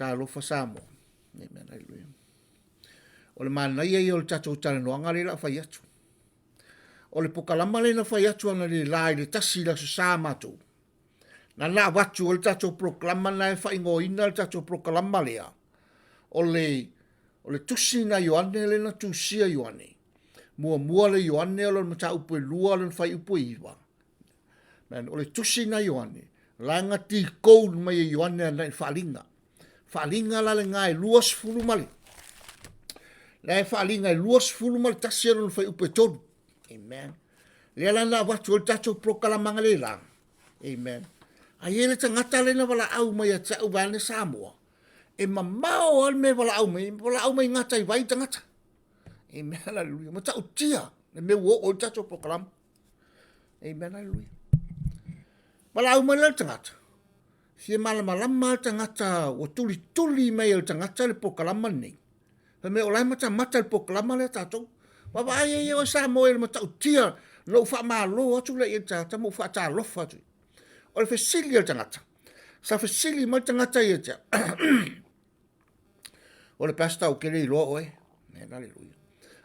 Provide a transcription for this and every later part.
talofa Samoa. Amen, hallelujah. O le manai ai o le tatou talanoaga le la fai atu. O le pokalama le na fai atu ana le la i le tasi la sa matou. Na la watu o le tatou proklama na e whaingoina le tatou proklama lea. O le tusi na Ioane le na tusia Ioane. Mua le Ioane o le mata upo e lua le whai upo iwa. Man, o le tusi na Ioane. La ngati kou mai e Ioane na i whalinga. Whalinga la le ngai luas fulu mali. La e whalinga e luas fulu mali tasia le whai upo e tonu. Amen. Le la na watu o le tatou proklama le la. Amen. Ai ele tangata le na wala au mai a tau vane Samoa. E mamao al me wala au mai ngata i vai tangata. Amen, hallelujah. Ma tau tia, le me o tatou proklama. Amen, hallelujah. Wala au mai le tangata. Fie malama tangata o tuli mai el tangata le proklama nei. Fa me o lai mata le proklama le tatou. Wa ai o Samoa le ma tau tia, lo fa malo atu le e tata mo fa ta lofa atu. O le fesili o tangata. Sa fesili mai tangata i ea. O le pasta o kere i loa oe. Amen, hallelujah.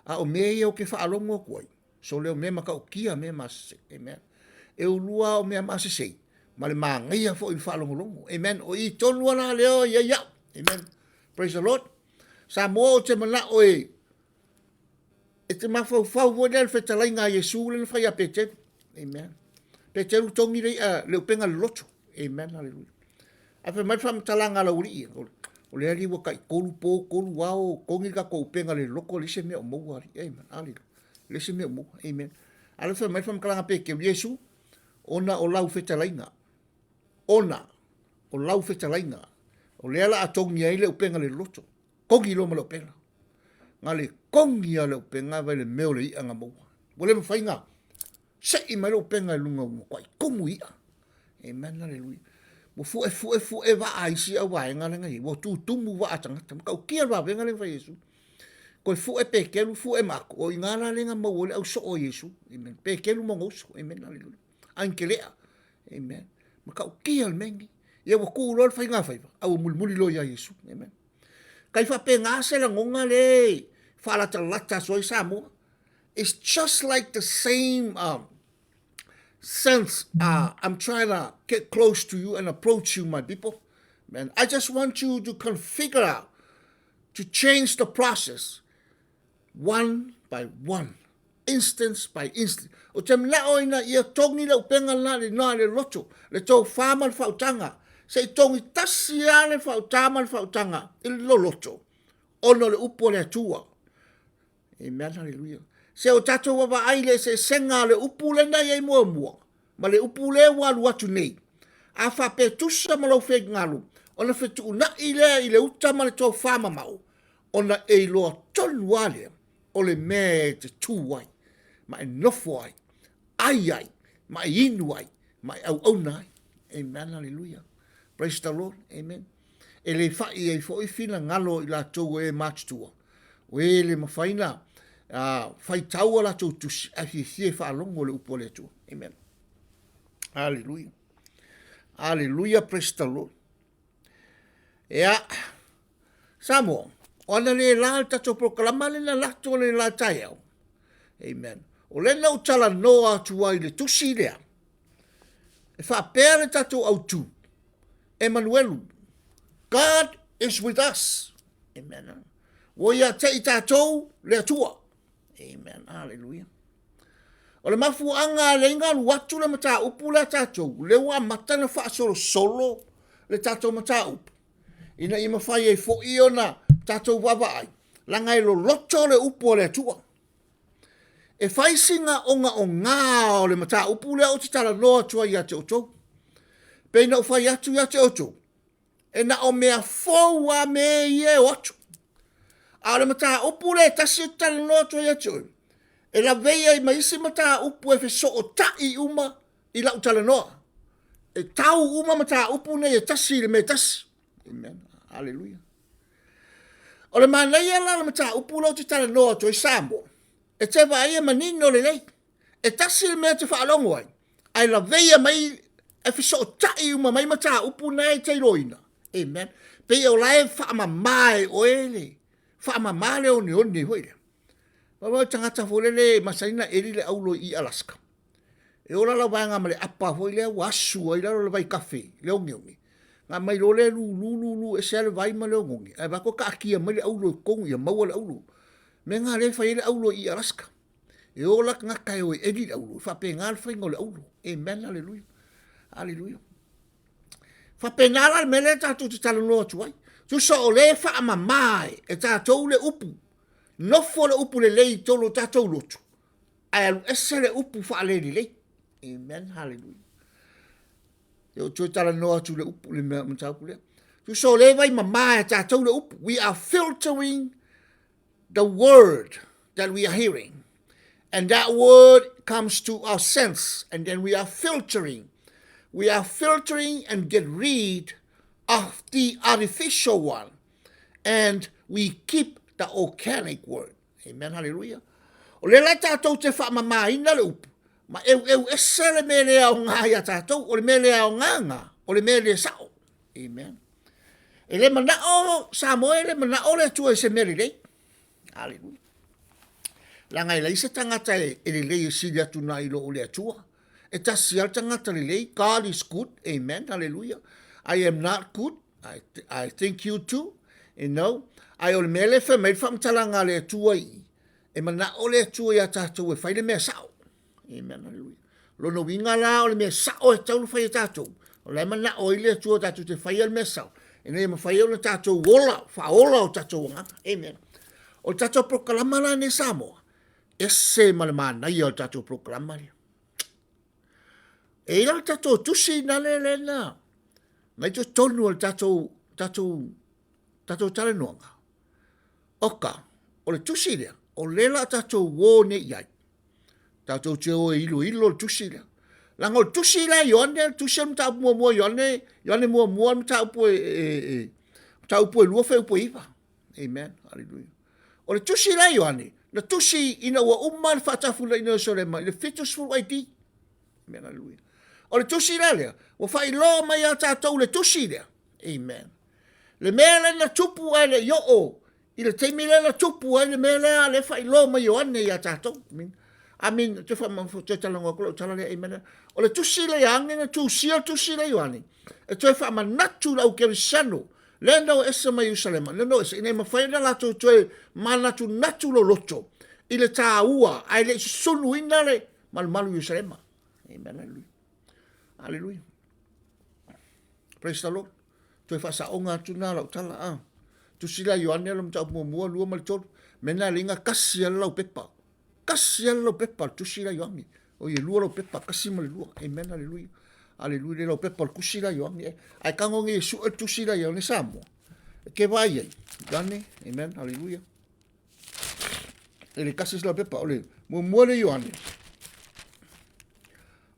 A o mea o ke whaalongo o kuai. So leo mea maka o kia mea masase. Amen. E o lua o mea masase. Ma le maangia fo i whaalongo longo. Amen. O i tolua na leo ia. Amen. Praise the Lord. Sa moa o te mana oe. E te mafau vo le fetalai ngā Yesu le whai a pete. Amen. Pete u tongi le upenga le loto. Amen. Hallelujah. A fe mai fam talanga la uri. O le ali wa kai kolu wao kongi ka ko upenga le loko le se me o mo ari. Amen. Hallelujah. Le se me o mo. Amen. Ale fe mai fam kalanga pe ke Yesu ona o lau fetalainga. Ona o lau fetalainga. O le ala atongi ai le upenga le loto. Kongi lo ma le upenga. Ngale kongi ale upenga vai le meo le ia nga mo. Wole mfainga. Se i mai le upenga e lunga mo kwai komu ia. Amen. Hallelujah. Mo fu e va ai si au vai ngale ngai. Mo tu mu va atanga. Ka o kia va venga le vai Yesu. Ko fu e pekelu fu e mako. O ingala le nga mo wole au so o Yesu. Amen. Pekelu mo ngoso. Amen. Hallelujah. Ankelea. Amen. Ma ka o kia le mengi. Ia wa ku lo fa nga fa. Au mulmuli lo ya Yesu. Amen. Kai fa pe nga se la ngonga le. Fa la lata so Samoa. It's just like the same sense I'm trying to get close to you and approach you, my people. Man, I just want you to configure out, to change the process one by one, instance by instance. O te mna oina ia tongi le upenga na le loto, le tau whama le whautanga, se tongi tasia le whautama le whautanga, il lo loto, ono le upo le atua. Amen, hallelujah. Se o tatou wawa aile se senga le upu le na iei mua. Ma le upu le walu atu nei. A wha pe tusa ma lau wheg ngalu. Ona whetu una i le uta ma le tau whama mau. Ona e loa tolu wale. O le me te tūwai. Ma e nofu ai. Ai. Ma e inu ai. Ma e au nai. Amen, hallelujah. Praise the Lord. Amen. E le whai e fo i fina ngalo i la tau e March tua. We le mawhaina. Fai tau ala tau tusi a fie whaalongo le upo le tua. Amen. Hallelujah. Hallelujah. Praise the Lord. Ea. Samoa. Ona le la tato proklama le na lato le la tai au. Amen. O le na utala noa tua i le tusi lea. E wha pere tato au tu. Emmanuelu. God is with us. Amen. O ia te i tatou le atua. Amen. Hallelujah. O le mafuanga le inga watu le mata upu le tatou. Le wa mata na wha solo le tatou mata upu. Ina ima whai e fo iona tatou wawa ai. Langa e lo loto le upu le atua. E whai singa onga o ngā o le mata upu le o te tala noa tua i ate oto. Peina o whai atu i ate oto. E na o mea fōua me ie o atu. A le mata upu le tasi o tala noa tua i ate oto. E la veia i maisi mata upu e so o tai uma i lau tala noa. E tau uma mata upu ne e tasi le me tasi. Amen. Hallelujah. O le manai ala le mata upu lau te tala noa tua i Samoa. E te vai e manino le lei. E tasi le mea te whaalongo ai. Ai la veia mai e so o tai uma mai mata upu ne e te roina. Amen. pe o lai whaamamai o ele. Whaamamale o ni hoile. Wawa tangata folele masaina eri le aulo I Alaska. E ora la vanga male apa hoile wasu ai la vai kafe le ongi. Nga mai lo le lu e sele vai ma le ongi. E ba ko ka kia mai aulo kongi ya mau le aulo. Me nga le fai le aulo I Alaska. E ola nga kai o eri le aulo. Fa pe ngal fai ngol aulo. Amen, hallelujah. Hallelujah. Fa pe ngal mele ta tu tala no tuai. Tu so le fa mamai e ta to le upu. No fo le upu le lei tolo ta to lotu. Ai ese le upu fa le lei. Amen, hallelujah. Yo tu tala no tu le upu le mta upu le. Tu so le vai mamai ta to le upu. We are filtering the word that we are hearing. And that word comes to our sense, and then we are filtering. We are filtering and get rid of the artificial one, and we keep the organic word. Amen, hallelujah. O le lai tātou te whaamamaina le upu, ma ese le mele au ngā ia tātou, o le mele au nganga, o le mele sao. Amen. E le manao, sa moe le manao le tua se mele lei. Hallelujah. La ngai lai se tangata e le lei sili atu na ilo o le atua. E tasi al tangata le lei, God is good, amen, hallelujah. I am not good, I think you too, you know. Ai o le mele fe mai whamtalanga le atua I. E mana o le atua ia tātou e whai le mea sao. Amen, hallelujah. Lono winga la o le mea sao e tau le whai tātou. O le mana o le atua tātou te whai le mea sao. E nei ma whai o le tātou wola, wha ola o tātou wangata, amen. O tātou proklama la ne Samoa. Ese malamana ia o tātou proklama lia. E ila o tātou tusi na le na. Mai to tonu o tātou tale noanga. Oka, o le tusi lia, o lela tātou wō ne iai. Tātou te o ilo o tusi lia. Langa o tusi lia ione, tusi mta mua ione mua mta upo lua fe upo iwa. Amen, hallelujah. O le tusi lia ione, na tusi ina ua uman whatafula ina sorema, ina fitus full ID. Amen, hallelujah. O le tusi lia, o whai loa mai a tātou le tusi lia. Amen. Le mele na tupu ai le yo o, I le teimile na tupu ai le mele a le whai loa mai o ane i a tātou. Amin, te wha te talanga kula, tala le amen. O le tusi le ange na tusi le yoane. E te wha manatu lau keri sano. Le no esa mai Jerusalema. Le no esa. Ine mawhaina lato toe manatu natu lo loto. I le tā ua. Ai le sunu ina le malu Jerusalema. Amen. Hallelujah. Hallelujah. Praise the Lord. Toe wha sa onga tuna lau tala. Tusi la yoane alo mta mua lua malitoro. Mena linga kasi ala lau pepa. Kasi ala lau pepa. Tusi la yoane. O ye lua lau pepa. Kasi mali lua. Amen. Hallelujah. Hallelujah, lau pepa kusi la yoane. Ai kangongi e su tusi la yoane Samoa. Ke vai ai. Gane, amen, hallelujah. Ele kasi la pepa, ole, mua le yoane.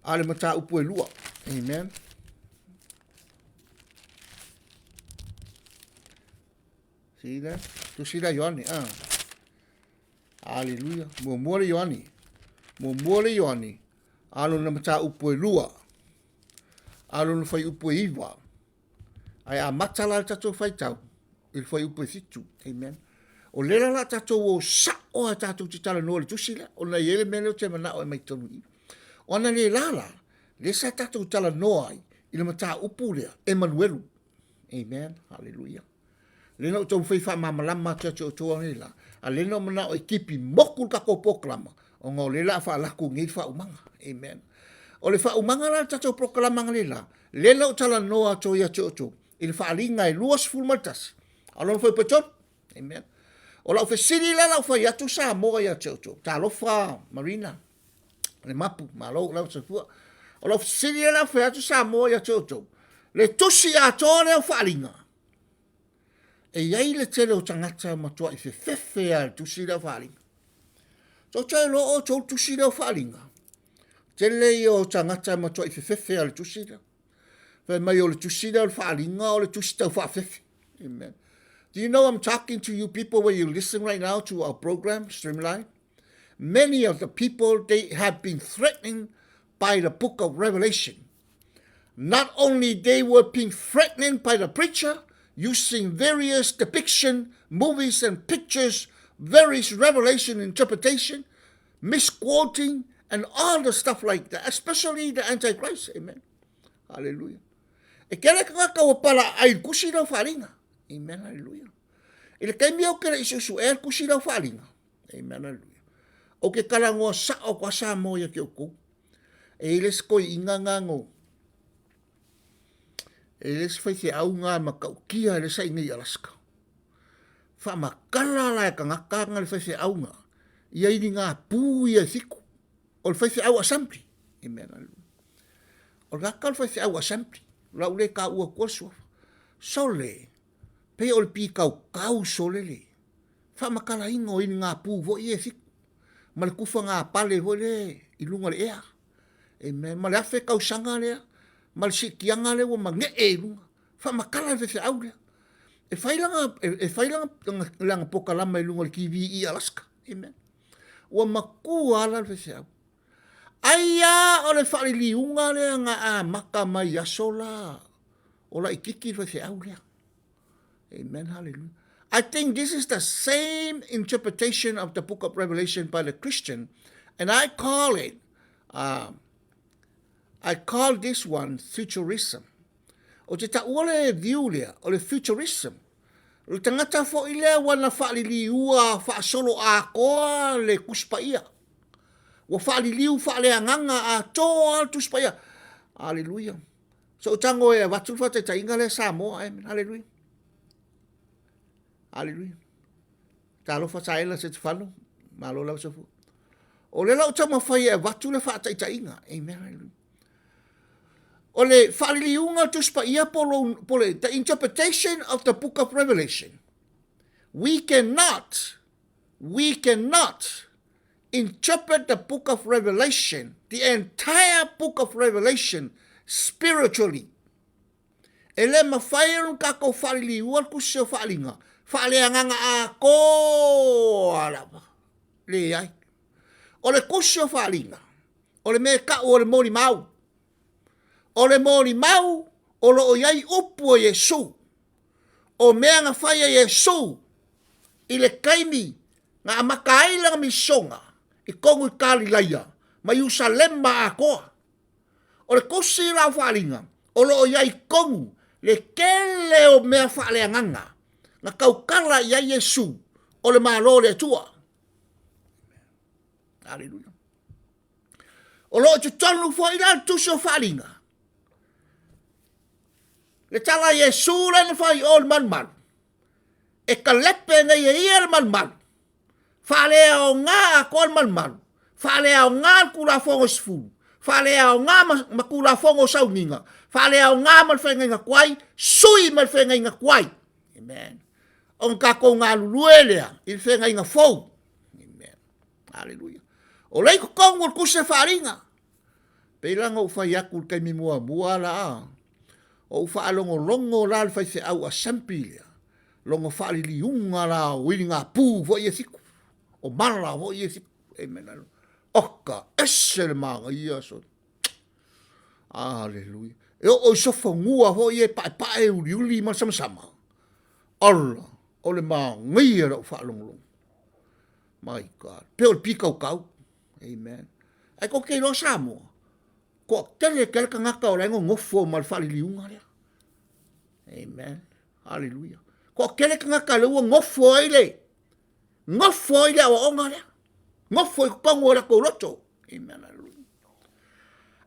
Ale mata upu e lua. Amen. See that? Tusi la yoane, Hallelujah. Mua le yoane. Mua le yoane. Alo na mata upu e lua. Alo na fai upo iwa. Ai a matala tatou fai tau. Il fai upo fitu. Amen. O lera la tatou o sa o a tatou titala no le tusila. O na yele mele o te mana o e mai tonu i. O na le lala. Le sa tatou tala no ai. Ila mata upo lea. Emanuelu. Amen. Hallelujah. Le no tau fai fa mamalama tatou toa ni la. A le no mana o ekipi mokul kako poklama. O ngau le la fa laku ngi fa umanga. Amen. O le whaumanga la tatou proklamanga lila. Lela o tala noa to ia te oto. I le whaalinga i luas fulmaltasi. Alon whai paton. Amen. O lau whesiri la lau whai atu sa moa ia te oto. Tā lofa marina. Le mapu. Ma lau sa fua. O lau whesiri la whai atu sa moa ia te oto. Le tusi a tōre o whaalinga. E iai le tele o tangata matua i whewhewhe a tusi la whaalinga. So tai lo o tō tusi la whaalinga. Tele o tangata matua I whewhewhe a le tusira. Whai mai o le tusira o le whaalinga o le tusita o whawhewhe. Amen. Do you know I'm talking to you people where you listen right now to our program, Streamline? Many of the people, they have been threatened by the book of Revelation. Not only they were being threatened by the preacher, using various depiction, movies and pictures, various revelation interpretation, misquoting, and all the stuff like that, especially the Antichrist. Amen. Hallelujah. E kere ka ka pala ai kusi na faringa. Amen. Hallelujah. Ile kai mi o kere isu er kusi na faringa. Amen. Hallelujah. O ke kala ngo sa o kwa sa mo ya ke ku. E ile sko inga ngo. E ile se fai au nga maka kia ile sa inga Alaska. Fa makala la ka ngaka nga le fai au nga. Ia ini nga pu ia siku. O le fai au assembly. Amen. Hallelujah. O ngaka le fai au assembly. Lau le ka ua kosua. Sole. Pe o le pi kau sole le. Fa makala ingo ini ngā pū vo i e fiku. Ma le kufa ngā pale vo le ilunga le ea. Amen. Ma le afe kau sanga lea. Ma le sikianga le wa ma nge e ilunga. Fa makala le fe au lea. E whailanga langa poka lama ilunga le kiwi i Alaska. Amen. Wa makua ala le fe au. Aia o le whare liunga lea ngā a maka mai asola. O la ikiki le fe au lea. Amen. Hallelujah. I think this is the same interpretation of the book of Revelation by the Christian. And I call this one futurism. O te ta ole view lea, o le futurism. O le tangata fo ilea wana whaali liua wha solo a koa le kuspaia. Wa whaali liu whaale anganga a toa tuspaia. Hallelujah. So tango e watu whate ta inga le Samoa. Amen. Hallelujah. Hallelujah. Talo whataela se te whanu. Malo lau safu. O le lau tama whai e watu le whata ita inga. Amen. Hallelujah. O le whaliliunga tuspa ia pole, the interpretation of the book of Revelation. We cannot interpret the book of Revelation, the entire book of Revelation, spiritually. Ele mawhairun kako whaliliua kusio whalinga. Whaleanganga a ko alapa. Le ai. O le kusio whalinga. O le me ka o le mori mau. O le mori mau. O lo o iai upu o Yesu. O mea nga whaia Yesu. I le kaimi. Nga makaila mi songa. I kongu i kali laia. Ma Yerusalema a koa. O le kusi la whalinga. O lo o iai kongu. Le kele o mea whaleanganga. Nga kaukala ia Yesu o le malo le tua. Hallelujah. O lo tu tonu fo ina tu so falinga. Le tala Yesu le fai o man. E kalepe na ia man. Fale o nga ko man. Fale o nga kula fongo sfu. Fale o nga makula fongo sauninga. Fale o nga mal fenga kwai, sui mal fenga kwai. Amen. On kako ngā luluelea, il whenga inga fau. Amen. Hallelujah. O lei ko kongo kuse wharinga. Peilanga u whai aku kai mi mua la. O u whaalongo longo la le whai se au a sampilea. Longo whaali liunga la wini ngā pū vo i e siku. O mara vo i e siku. Amen. Oka ese le manga i aso. Hallelujah. E o sofa ngua vo i e pae uli ma sama. Allah. O le maa ngia rau whaalongolong. My God. Peo le pikau kau. Amen. Ai ko kei lo Samoa. Ko tele kele ka ngaka o rengo ngofo mal whaliliunga rea. Amen. Hallelujah. Ko kele ka ngaka leua ngofo aile. Ngofo aile awa onga rea. Ngofo i kongo ora ko roto. Amen. Hallelujah.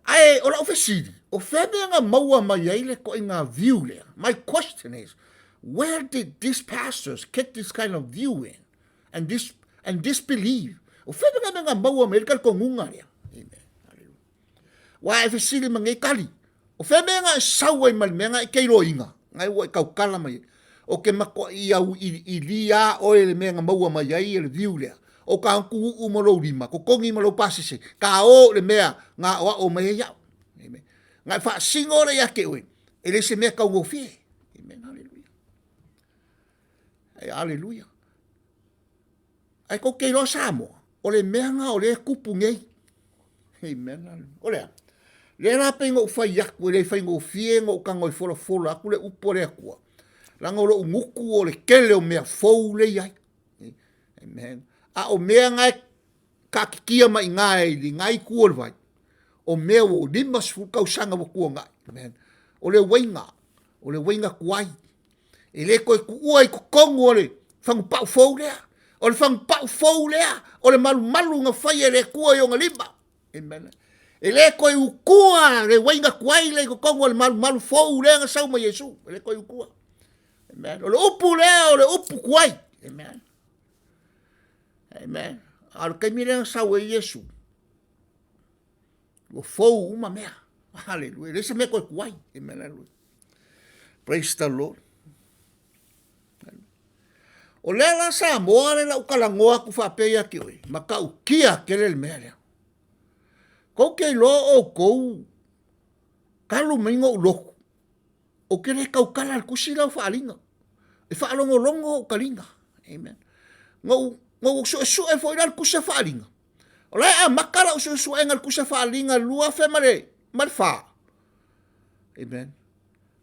Ai ora ofesiri. O febe nga maua mai aile ko inga view lea. My question is, where did these pastors get this kind of view in and disbelieve? O febe nga maua Amerika ko ngunga rea. Amen. Hallelujah. Wa e fesili mangai kali. O febe nga sawa i malmenga i keiro inga. Ngai wa kau kala mai. O ke mako i au i lia o ele menga maua mai ai ele view lea. O ka anku u malo lima. Ko kongi malo pasise. Ka o le mea nga o mai iau. Amen. Ngai fa singore ya ke oi. Ele se mea kau ngofie. Amen. Hallelujah. Hallelujah. Ai ko kei lo Samoa. O le meanga o le kupu ngei. Amen. O lea. Le rape ngo whai aku, le whai ngo fie ngo kango i fola aku le upo le akua. Langa o lo nguku o le kele o mea fou le iai. Amen. A o mea ngai kakikia mai ngai li ngai kua le vai. O mea o lima sifu kausanga wa kua ngai. Amen. O le wainga kuai. E le koe kuua i kukongu o le whangu pau fou lea. O le whangu pau fou lea. O le malu nga whai e le kua i o ngā Amen. E le koe ukua le wainga kuai le kukongu o le malu fou lea nga sau ma Yesu. E le koe ukua. Amen. O le upu lea o le upu kuai. Amen. Amen. Al kaimi le nga sau e Yesu. O fou uma mea. Hallelujah. Lesa mea koe kuai. Amen. Hallelujah. Praise the Lord. O le la sa moa le la ukalangoa ku whapea ki oi. Maka ukia ke le mea lea. Kou kei lo o kou. Kalu maingo uloku. O ke le kaukala al kusi lau whaalinga. E whaalongo longo o kalinga. Amen. Ngau su e foi al kusi whaalinga. O lai a makala su e ngal kusi whaalinga lua fe mare wha. Amen.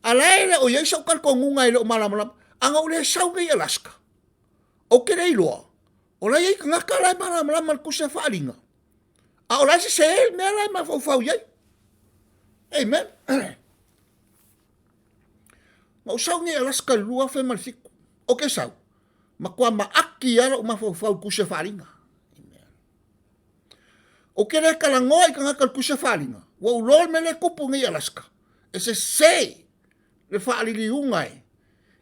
A lai le o yeisa ukal kongunga i le o malamalam. Anga ule sau nei Alaska. O ke rei loa. O lai ei ngaka lai malamalam al kusi whaalinga. A o lai se el mea lai ma fau yai. Amen. Ma o sau nei Alaska lua fe malfiku. O ke sau. Ma kua maaki ara o ma fau kusi whaalinga. O ke re kalangoa i ka ngaka al kusi whaalinga. Wa ulol me le kupu ngai Alaska. E se le whaalili ungai.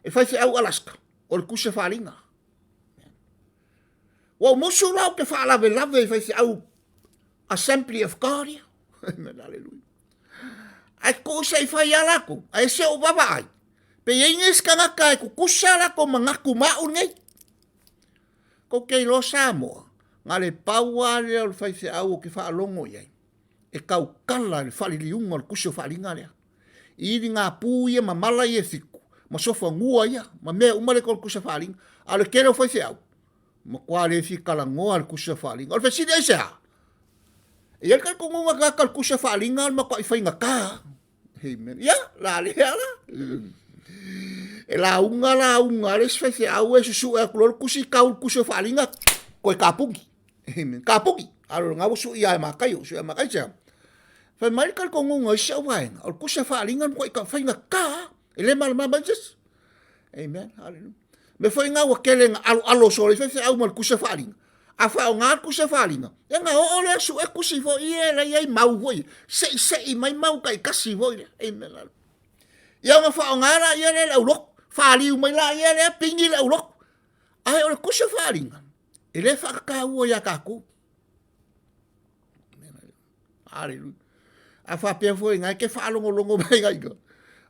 E whai au Alaska. O le kusi whaalinga. Wa musu lau ke whaalawe lawe i whai au Assembly of God. Amen. Hallelujah. Ai ko sei whai alako. Ai se o baba ai. Pe inges ka ngaka e kukusa lako mangaku maun ngai. Ko kei lo Samoa. Nga le paua le o whai au o ke whaalongo iai. E kau kala le whaliliunga o le kusi o whaalinga lea. Iri ngā pū ia ma mala ia thiku. Ma sofa ngua ia. Ma mea umare ko le kusi o whaalinga. A le kere o whai au. Ma kua le fi kalangoa le kusi o whaalinga. O le whai e sea. E el ko ngunga ka le kusi o whaalinga ma kua i whai ngaka. Amen. Ia, la le ala. E la unga le whai au e susu e kulor kusi kau kusi o whaalinga. Koe kapungi. Amen. Kapungi. Aro ngā wusu ia e makai o. Su e makai sea. Whai mai kal ko ngunga i sea waenga. O kusi o whaalinga koe ka whai ngaka. E le malama Jesus. Amen. Hallelujah. Me foi ngā wakele ngā alo sore, whai au mal kusa whaalinga. A whao ngā kusa whaalinga. E ngā o le asu e kusi fo i e rei ei mau hoi. Sei mai mau kai kasi hoi. Amen. Ia ngā whao ngā ra i e le lau lok. Whaaliu mai la i e le pingi lau lok. Ai o le kusa whaalinga. E le whakakau o ia kaku. Hallelujah. A whapea foi ngā ke whaalongo mai ngai ka.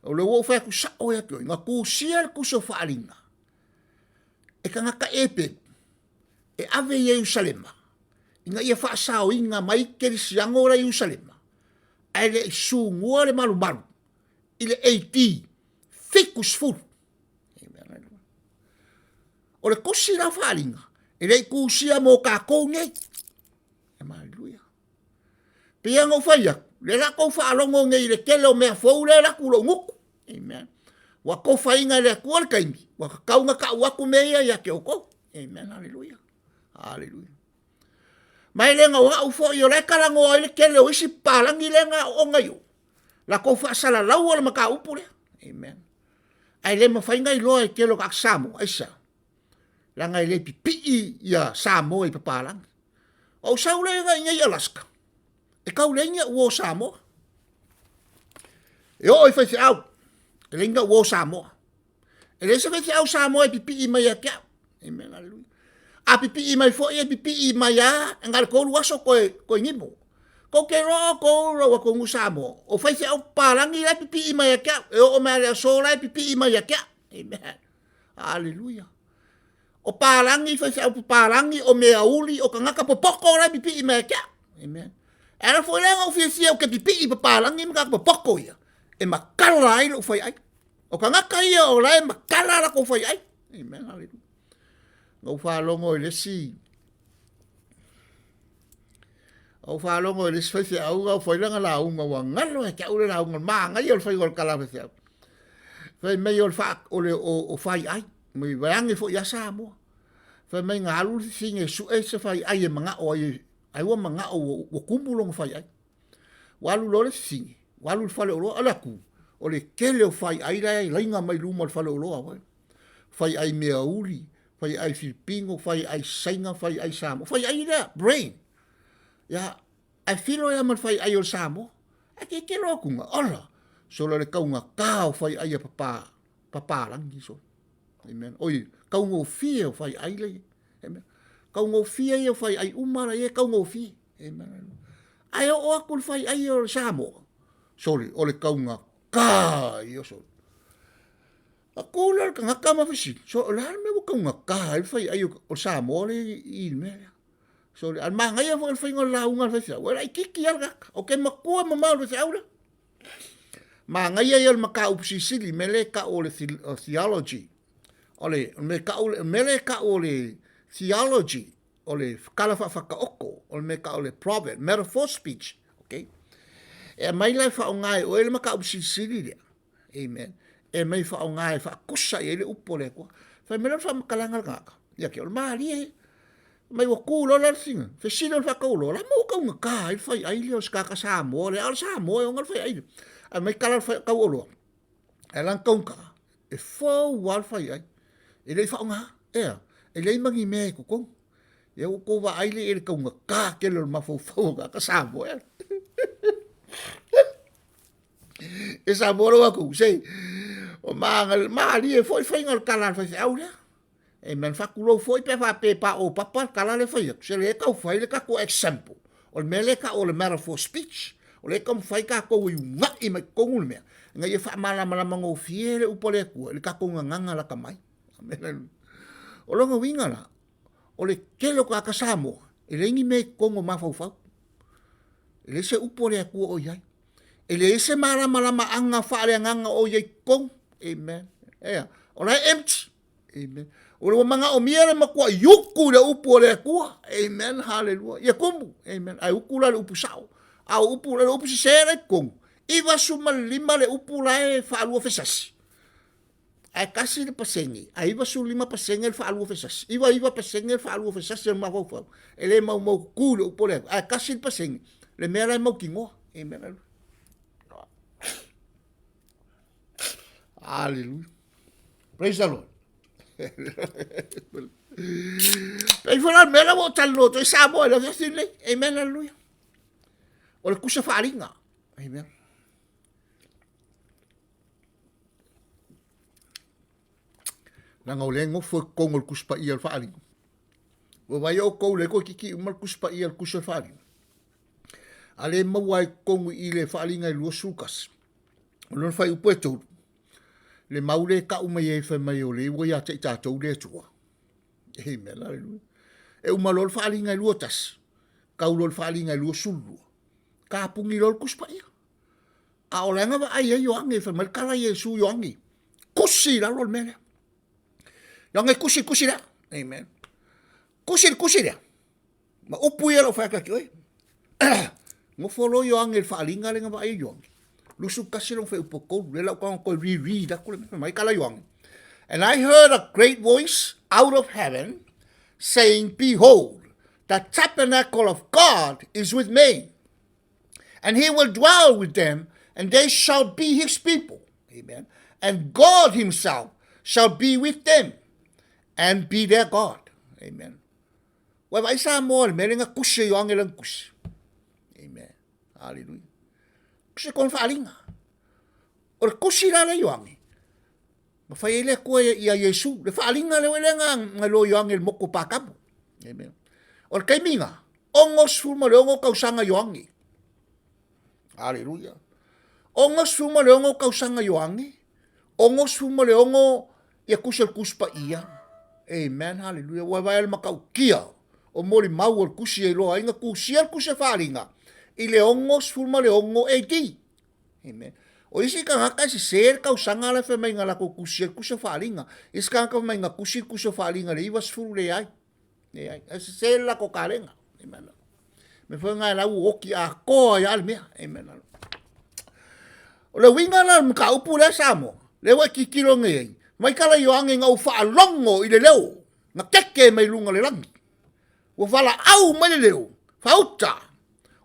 O le wo whai kusa o ia kio. Ngā kusia le kusa whaalinga. E ka ngaka epe. E ave i Jerusalema. Inga ia whaasao inga mai keri siangora Jerusalema. Ai le isu ngua le malu. I le eiti. Fikus furu. O le kusi la whaalinga. E le kusia mo kākou nei. Hallelujah. Pia ngau whaia. Le lako whaalongo ngei le kele o mea fau le lako lo nguku. Amen. Wa ko whainga le kual kaimi. Wa kaunga ka uaku mea ia ke oko. Amen. Hallelujah. Hallelujah. Mai lenga wa ufo i o le karango o le kele o isi palangi lenga o ngayo. La ko whaasala lau o le maka upu le. Amen. Ai le mawhainga i loa i kelo kak Samo. Aisa. Langa i le pipi ia Samo i papalangi. O sau le ngai Alaska. E kau le inga uo Samo. E o i whai au. E le inga uo Samo. E le se whai au Samo i pipi i mai a kia. Amen. Hallelujah. A pipi i mai fo e pipi i mai a. Ngal ko luaso koe ngimo. Ko ke roa ko roa ko ngu Samo. O whai au palangi la pipi i mai a kia. E o mea lea sola i pipi i mai a kia. Amen. Hallelujah. O palangi whai au palangi o mea uli o ka ngaka popoko la pipi i mai a kia. Amen. Era foi lenga o fia o ke pipi i papalangi mga popoko ia. E makala ai lo foi ai. O ka ngaka ia o lai makala la ko foi ai. Amen. Hallelujah. Ngau whalongo i lesi. Au whalongo i lesi whai au ngau foi langa la unga wa ngalo e kia ure la unga maa ngai o whai gol kala whai au. Fai mai o fa o fai ai. Mai wangi fo ya Samoa. Fai mai ngalu singe su se fai ai manga o ai wa manga o kumbulong fai ai. Walu lore singe. Walu fale o ala ku. O le kele o fai ai lai lainga mai luma o fale o loa. Fai ai mea uli. Fai ai Filipino. Fai ai Sainga. Fai ai Samoa. Fai ai da brain. Ya. Ai filo ya man fai ai o Samoa. Ake ke lo kunga. Ola. So le kaunga kao fai ai papa. Papa langi so. Amen. Oi. Kaunga o fia fai ai le. Amen. Kaunga o fia ia fai ai umara ia kaunga o fia. Amen. Ai o akul fai ai o Samoa. Sorry. O le kaunga ka ia so. Ako la ka ngaka mafisi. So la me mo kaunga ka ai fai ai o Samoa le i me. So al manga ia fai ngol la unga fai. Wala ikiki alga. O ke makua mama le saula. Manga ia ia maka upsisili mele ka o le theology. Ole me ka o mele ka o le theology. Ole kala fa oko. Ole me ka o le proverb, metaphor speech. Okay. E mai lai fa ngai o ele maka upsisili dia. Amen. E mai fa ngai fa kusa ele upole ko. Fa mele fa makalanga ngaka. Ya ke o mali mai o kulo la singa. Fa sino fa kulo la mo ka ngaka fa ai le os ka sa mo le al sa mo o ngal fa ai. A mai kala fa ka olo. E lan kaunka. E fo wal fa ai. E le fa nga. E le mangi me ko ko. E o ko wa ai le kaunga ka ke le ma fo ka sa mo e. E sa mo ro ko sei. O ma li e foi ngal kala fa au le. E men fa kulo foi pe fa pe pa o papa kala le fa se le ka fa le ka ko example. O mele ka o le metaphor speech. O le kam fai ka ko i nga i me ko ngul me. Nga ye fa mala mango fiere u pole ku. Le ka ko nganga la kamai. O longa winga la. O le kelo ka kasamo. E le ngi me ko ngo mafau fau. E le se u pole ku o yai. E le se mala anga fa le nganga o yai ko. Amen. O la empty. Amen. O le manga o miere makua yuku le upu o le kua. Amen. Hallelujah. Ia kumbu. Amen. Ai uku la le upu sao. Au upu le upu sere kong. Iwa suma lima le upu la e whaalua fesasi. Ai kasi le pasengi. Ai iwa su lima pasengi le whaalua fesasi. Iwa pasengi le whaalua fesasi le mawau. E le mau ku le upu le. Ai kasi le pasengi. Le mea lai mau kingoa. Amen. Hallelujah. Praise the Lord. Pei fala mela mo talo to sa mo le sile. Amen. Hallelujah. O le kusa whaaringa. Amen. Nanga o le ngofo kongo le kusa pa ia le whaaringa. O vai o kou le ko kiki umal kusa pa ia le kusa whaaringa. Ale mawai kongo i le whaaringa i lua sukas. O lon fai upo e tōru. Le maule ka umai e whai mai o le ua ia te tātou le tua. Amen. Hallelujah. E umalol whaaringa i lua tas. Kaulol whaaringa i lua sulua. Ka pungi lol kuspa ia. A o lenga wa ai e yoangi fa mal kala ye su yoangi. Kusi la lol mele. Yoangi kusi la. Amen. Kusi la. Ma upu ia lo fa ka ki. Ngo folo yoangi fa alinga lenga wa ai yoangi. Lusu kasi long fa upoko le la ko ri da ko mai kala yoangi. And I heard a great voice out of heaven saying, "Behold, the tabernacle of God is with men. And he will dwell with them, and they shall be his people." Amen. And God himself shall be with them, and be their God. Amen. Wa vai sa mo me lenga kusi yo angelang kusi. Amen. Hallelujah. Kusi kon falinga. Or kusi la le yo angi. Ma fai ele ko ia Yesu, le falinga le lenga ngalo yo angel moko pakapu. Amen. Or kai minga, ongos fulma le ongo kausanga yo angi. Hallelujah. Ongo suma le ongo kausanga yoangi. Ongo suma le ongo ia kusel kuspa ia. Amen. Hallelujah. Wa vai makau kia. O mori mau o kusi e loa inga kusia kusia falinga. I le ongo suma le ongo e ki. Amen. O isi ka haka si ser kausanga le fe mai ngala ko kusia kusia falinga. Isi ka haka mai nga kusia falinga le iwas furu le ai. E ai. Isi ser la ko kalenga. Amen. Me foi ngai la uoki a ko ya al mea. Amen. O le winga la mka upu le samo. Le wa ki kilo ngai. Mai kala yo ange ngau fa longo i le leo. Na keke mai lunga le langi. Wa wala au mai le leo. Fauta.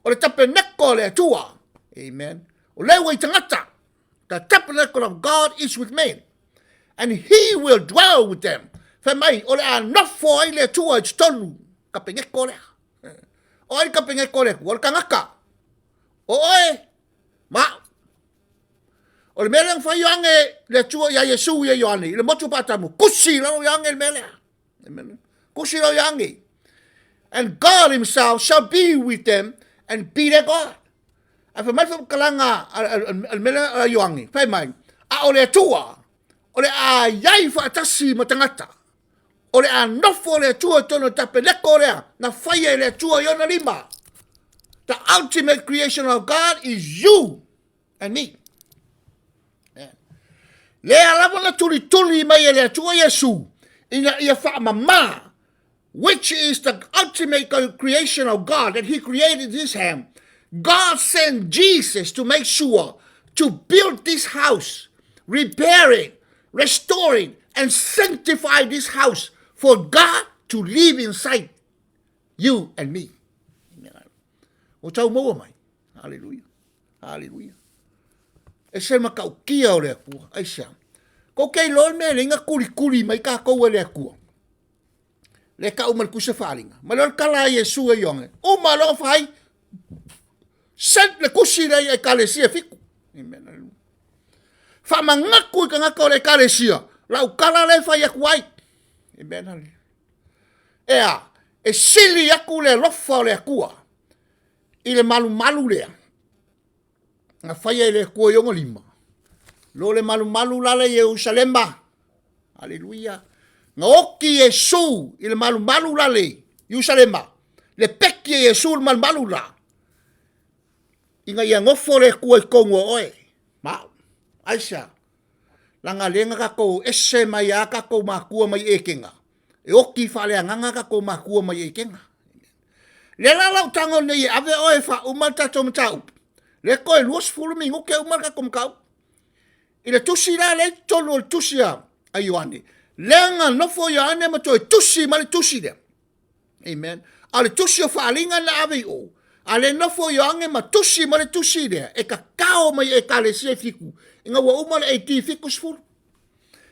O le tapeneko le atua. Amen. O le wa i tangata. The tabernacle of God is with men. And he will dwell with them. Fa mai o le anofo ai le atua i tonu. Kapengeko le. O ai kapengeko le. O le kangaka. O oe. Ma. O le mele fa yange le tua ya Yesu ya Yohane. Le motu patamu. Kusi la yange le mele. Amen. Kusi la yange. And God himself shall be with them and be their God. Afa mai fa kalanga al mele Yohane. Fa mai. A o le tua. O le a yai fa atasi matangata. O le a nofo le tua tono tapeneko lea. Na faye le tua yona lima. The ultimate creation of God is you and me. Le alava na tuli mai le tua Yesu. Ina ia fa mama. Which is the ultimate creation of God that he created his hand. God sent Jesus to make sure to build this house, repair it, restore it, and sanctify this house for God to live inside you and me. O tau maua mai. Hallelujah. Hallelujah. E se makau kia o lea kua. Ai sia. Ko kei lor mea ringa kuri mai ka kou e lea kua. Le ka umal kusa whalinga. Malor kala Yesu e yonge. O malo whai. Sent le kusi rei e kalesia fiku. Amen. Whamangaku i ka ngaka o le kalesia. Lau kala le whai aku ai. Amen. Ea. E sili aku le lofa o le akua. I le malu lea. Nga whaia i le kua yonga lima. Lo le malu lale Yerusalema. Hallelujah. Nga oki Yesu i le malu lale Yerusalema. Le peki Yesu le malu la. Inga ia ngofo le kua i kongo oe. Ma. Aisha. Langa lenga kako ese mai a kako makua mai ekenga. E oki whale anganga kako makua mai ekenga. Le lalau tango nei ave oe fa umata tom tau. Le koe luos fulu mi nguke umata kom kau. I le tusi la le tolu le tusi a Ioane. Lenga nofo Ioane ma toi tusi ma le tusi le. Amen. A le tusi o whaalinga na ave o. A le nofo Ioane ma tusi ma le tusi le. E ka kao mai e ka le sie fiku. Inga wa umana e ti fiku sfulu.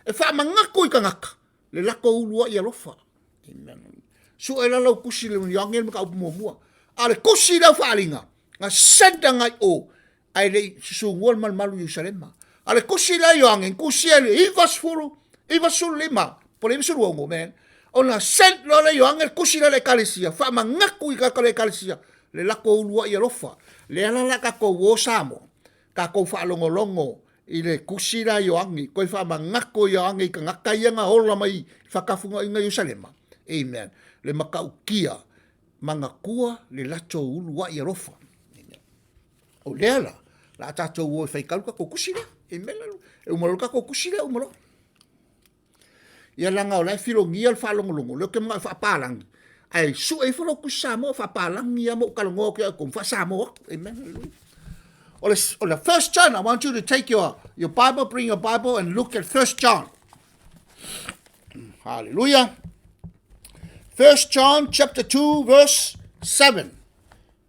E wha mangaku i ka ngaka. Le lako ulua i alofa. Amen. So e lalau kusi le Ioane ma ka upu mua. A le kusi la whaalinga. Nga senda ngai o. Ai le susunguol malu Yerusalema. Ale kusi la Ioane kusi le ivas fulu. Ivas sulu lima. Pole iwa sulu ongo men. Ona sent lo le Ioane kusi la le kalesia. Wha mangaku i ka le kalesia. Le lako ulua i alofa. Le alala ka ko wo samo. Ka ko wha longo. I le kusi la Ioane. Koe wha mangako Ioane i ka ngaka ianga hola mai. Whakafunga inga Yerusalema. Amen. Le makau kia. Mangakua le lato ulua i alofa. O leala. La tato wo fai kaluka ko kusi la. Amen. E umaruka ko kusi la umaro. Ia langa o lai filongia al whalongolongo. Leo ke mga whapalangi. Ai su e whalo kusamo whapalangi ia mo kalongo ke kum whasamo. Amen. O le 1 John, I want you to take your Bible, bring your Bible and look at 1 John. Hallelujah. 1 John chapter 2 verse 7.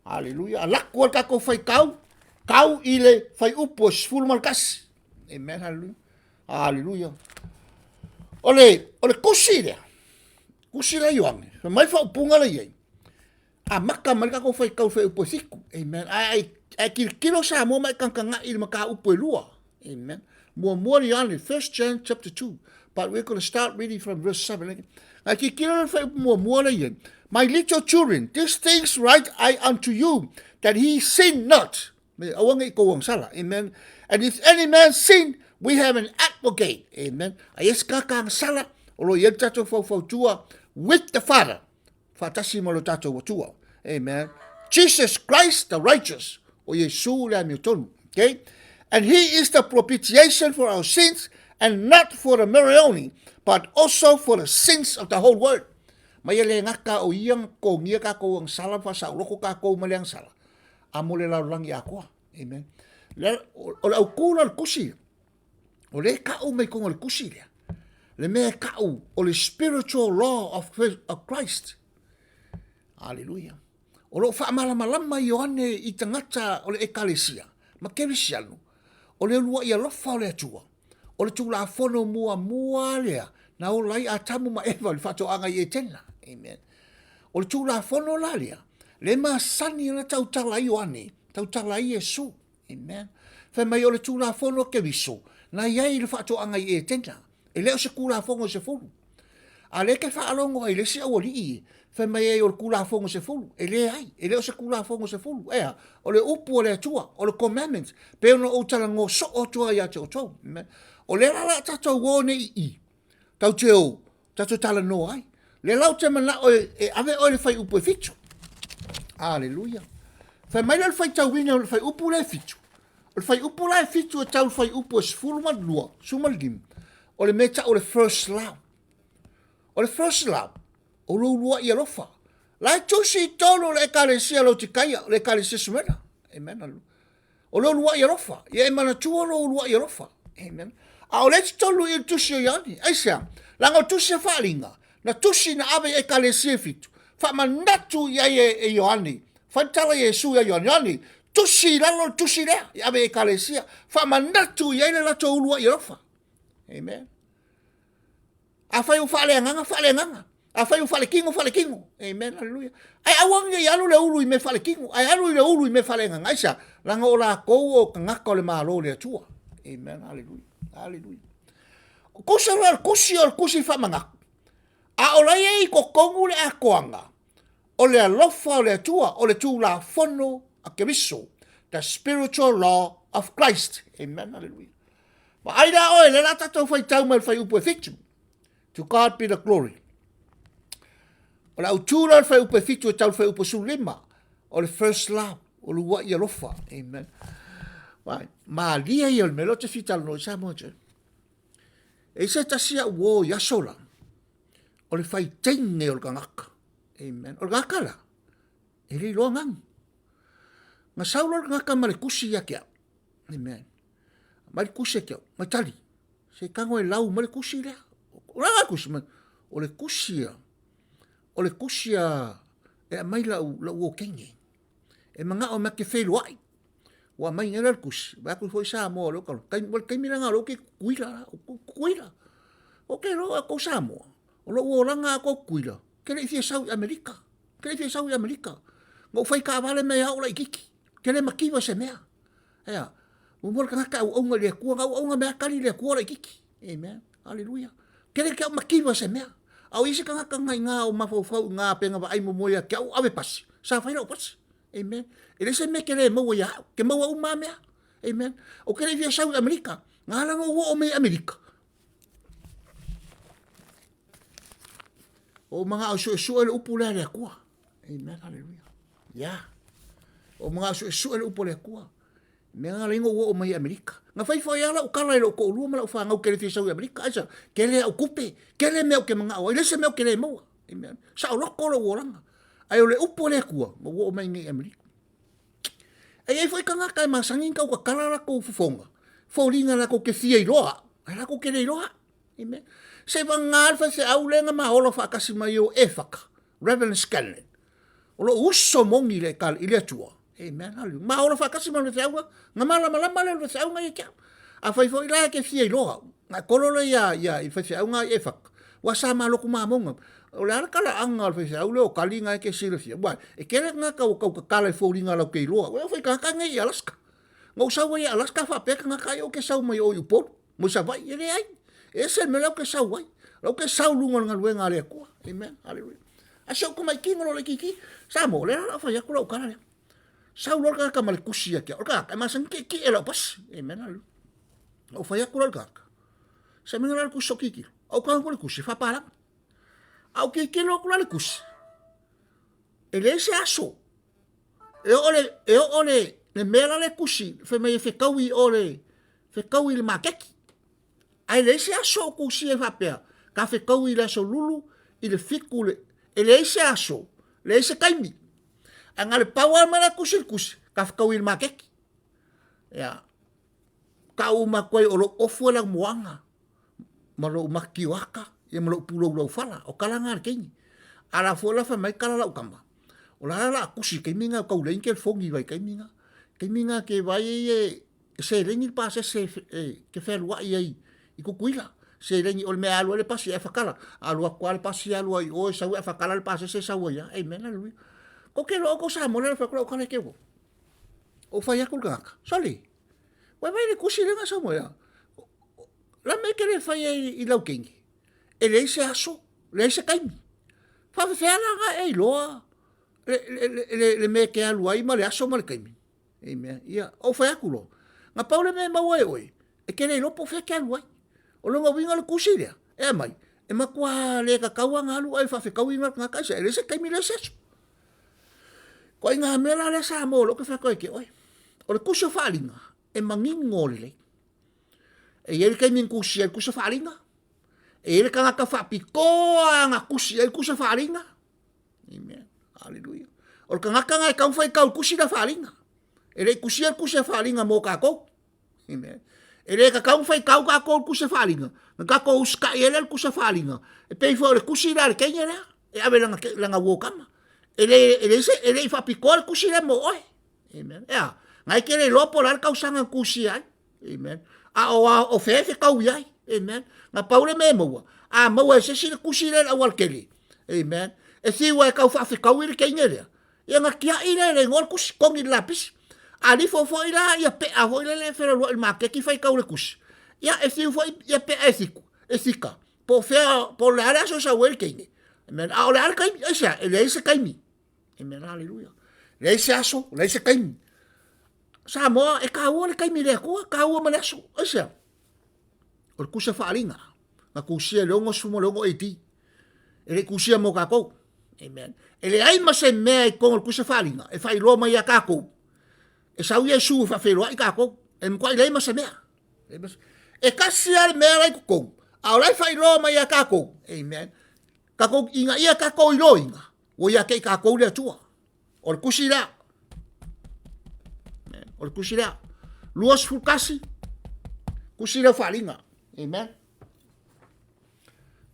Hallelujah. Alakwal ka ko whai kau. Kau ile whai upos full malkas. Amen. Hallelujah. Hallelujah. Ole kusi lea. Kusi la Ioane. Mai wha upunga la iei. A maka malika ko whai kau whai uposiku. Amen. Ai kilo sa mo mai kankanga ili maka upo lua. Amen. Mua Ioane. 1 John chapter 2. But we're going to start reading from verse 7. Ai kilo whai mua la iei. My little children, these things write I unto you, that he sin not. Amen. And if any man sin, we have an advocate. Amen. Ayes kakang sala. Olo yen tato fau tua with the Father. Fatasi malo tato watua. Amen. Jesus Christ the righteous. O Yesu la miutonu. Okay. And he is the propitiation for our sins, and not for the merit only, but also for the sins of the whole world. Mayele ngaka o iyang ko ngia ka ko ang sala fa sa loko ka ko maliang sala. Amole la lang ya ko. Amen. O la ukula kusi. O le ka'u mai konga le kusi lea. Le mea ka'u o le spiritual law of Christ. Hallelujah. O lo wha malama i oane i tangata o le ekalesia. Ma kerisiano. O le lua i alofa o le atua. O le tula fono mua lea. Na o lai a tamu ma eva le whato anga i e tena. Amen. O le tula fono la lea. Le ma sani na tautala i oane. Tautala i Yesu. Amen. Wha mai o le tula fono ke viso. Na iai le whato anga i e tena. E leo se kula fongo se fulu. A le ke whaalongo ai le se au li i. Wha mai e o le kula fongo se fulu. E le ai. E leo se kula fongo se fulu. Ea. O le upu o le atua. O le commandments. Pe ono o tala ngō so o tua i ate o tau. O le rala tatou wone i. Tau te o. Tatou tala no ai. Le lau te mana o e ave o le whai upu e fitu. Aleluia. Wha mai le whai tau wina o le whai upu le fitu. O le whai upu le fitu e tau le whai upu e sifuru madlua. Sumalgim. O le meta o le first love. O le first love. O lo lua i alofa. Lai tusi tolo le ekalesia lo tikaya. Le ekalesia sumena. Amen. O lo lua i alofa. Ia e mana tua lo lua i alofa. Amen. A o le tolu i tusi o yani. Aisea. Langa tusi e whaalinga. Na tusi na ave ekalesia fitu. Whamanatu ia e Ioani. Whantala Yesu ia Ioani. Tusi lalo tusi lea. Ia ave ekalesia. Whamanatu ia le lato ulua i alofa. Amen. A fai u fale nganga. A fai u fale kingo. Amen. Hallelujah. Ai awang ia alu le ulu i me fale kingo. Ai alu le ulu i me fale nganga. Aisa. Langa o la kou o kangaka o le malo le atua. Amen. Hallelujah. Hallelujah. Kusa rar kusi whamanga. A o lai e ko kongu le a koanga. O le alofa o le atua. O le tū la fono a keriso. The spiritual law of Christ. Amen. Hallelujah. Ma aida oe, le la tatou whai tau mai whai upu e fitu. To God be the glory. O la utūra le whai upu e fitu e tau whai upu sulima. O le first love. O lua i alofa. Amen. Vai. Ma lia i al melo te fitalo no sa mo te. E se tasia uo i asola. O le whai tenge o le kangaka. Amen. O le kangaka la. E li loa ngang. Nga saula le kangaka ma le kusi ia kia. Amen. Mai kusi kia, mai tali. Se kango e lau mai kusi lea. O la kusi mai. O le kusia. O le kusia. E mai la o kenge. E manga o maki whelu ai. Wa mai ngera le kusi. Ba ku foi sa mo lo ka. Kai miranga lo ke kuila. Kuila. O ke lo ko sa mo. O lo o langa ko kuila. Ke le fie South America. Ke le fie South America. Ngo fai ka vale me au la ikiki. Ke le makiwa se mea. Ea. Umur kangaka au onga le kua au onga mea kali le kua la kiki. Amen. Hallelujah. Kere kia makiwa se mea. Au isi kangaka ngai ngā o mafau ngā penga wa aimo moia kia au ave pasi. Sa whaira o pasi. Amen. Ele se me kere maua ia. Ke maua uma mea. Amen. O kere via South America. Ngā langa ua o me Amerika. O mga au su ele upu le le kua. Amen. Hallelujah. Ya. O mga au su ele upu le kua. Me nga lengo o mai Amerika. Nga fai ala o kala lo ko lu mala o fa nga o kele fi South America. Asa kele o kupe, kele me o ke manga o ile se me o kele mo. Amen. Sa o ko lo oranga. Ai o le upo le kua, mo o mai ngai Amerika. Ai foi kanga kai ma sangin ka o kala la ko fonga. Fo linga la ko ke fie loa. Ai la ko kele loa. Amen. Se va ngal fa se au lenga ma holo fa kasi mai o efaka. Reverend Scanlon. O lo uso mongi le kal ile tua. Amen. Hallelujah. Ma ora fa kasi ma le taua, nga mala le taua ngai kia. A fai foi la ke fie loa. Na kololo ia i fai au ngai e fak. Wa sa ma lo kuma monga. O la kala anga le fai au le o kali ngai ke sira fie. Wa e kele nga ka kala fo ringa lo ke loa. Wa fai ka ngai Alaska. Ngo sa wa Alaska fa pe nga ka yo ke sa mai o yupo. Mo sa vai ele ai. Ese me lo ke sa wai. Lo ke sa lunga nga luenga le ko. Amen. Hallelujah. A so kuma kingo le kiki. Sa mo le la fa ya ko lo kala. Saulo ka mal kusia kia. Ka ma san ki ela pas. Amen. O fa ya kula ka. Se me ngala ku soki ki. O ka ko kusi fa para. Au ki lo kula kusi. Ele se aso. E ole ne mela le kusi. Fe me fe kawi ole. Fe kawi le makeki. Ai le se aso kusi e fa pe. Ka fe kawi la so lulu i le fikule. Ele se aso. Le se kaimi. Angale pawa mala kusi ka whakawil makeki. Ya. ka uma koe o lo ofu la moanga. Ma lo makiwaka, ia ma lo pulo lo fala, o kalanga kengi. Ala fola fa mai kala la ukamba. O la kusi ke minga ka ulen ke fongi vai ke minga. Ke minga ke vai se rengi pa se ke fe lua i ku kuila. Se rengi o me alu le pasi e fakala. Alu kwa le pasi alu ai o sa e fakala le pasi se sa ya. Amen alu. Ko ke lo ko sa mo le fa ko ka le ke wo. O fa ya ku gaka. Sali. Wa vai le kusi le nga sa mo ya. La me ke le fa i lau kengi. E le se aso, le se kaimi. Fa fe ala ga e loa. Le me ke alu ai ma le aso ma le kaimi. Amen. Ia, o fa ya ku lo. Nga paule me ma oi. E ke le lo po fe ke alu ai. O longa winga le kusi le. E mai. E ma kwa le ka kawa nga alu ai fa fe kawinga nga kaisa. E le se kaimi le se aso. Ko inga mela le sa mo lo ke fa koe ke oi. O le kusi o fa alinga. E mangingo le. E ele kai min kusi el kusa faringa. E ele ka ka fa pikoa nga kusi el kusa faringa. Amen. Hallelujah. O ka nga ka fai ka kusi da faringa. Ele kusi el kusa faringa mo ka ko. Amen. Ele ka fai ka ko kusa faringa. Nga ko uska ele kusa faringa. E pe fo le kusi da ke nyela. E ave langa wo kama. Ele fa pikoa kusi da mo oi. Amen. Ya. Ngai ke le lopo la ka usanga kusi ai. Amen. O fe kau iai. Amen. Nga paule me maua. A maua se sile kusile la walkeli. Amen. E siwa e kau fa kau iri ke ingerea. Ia nga kia ire le ngol kus kongi lapis. A li fo ila ia pe a fo ila le fero lo il make ki fai kau le kus. Ia e siwa fo ia pe e siku. E sika. Po fe po le ara so sa wel kenge. Amen. A o le ara kai isa e le isa kaimi. Amen. Hallelujah. Le isa aso, le isa kaimi. Sa mo e ka le kai mire ko ka ma le so asa o kusa faringa na kusia longo sumo longo eti ele kusia mo ka ko amen ele ai ma se me ko kusa faringa e fai roma ya ka ko e sa uye su fa fero ai ka ko e mo ai ma se me e ka sia me ai ko a lai fai roma ya ka ko amen ka ko inga ia ka ko iloinga o ya ke ka ko le tua o kusira o kusira luas fukasi kusira falinga amen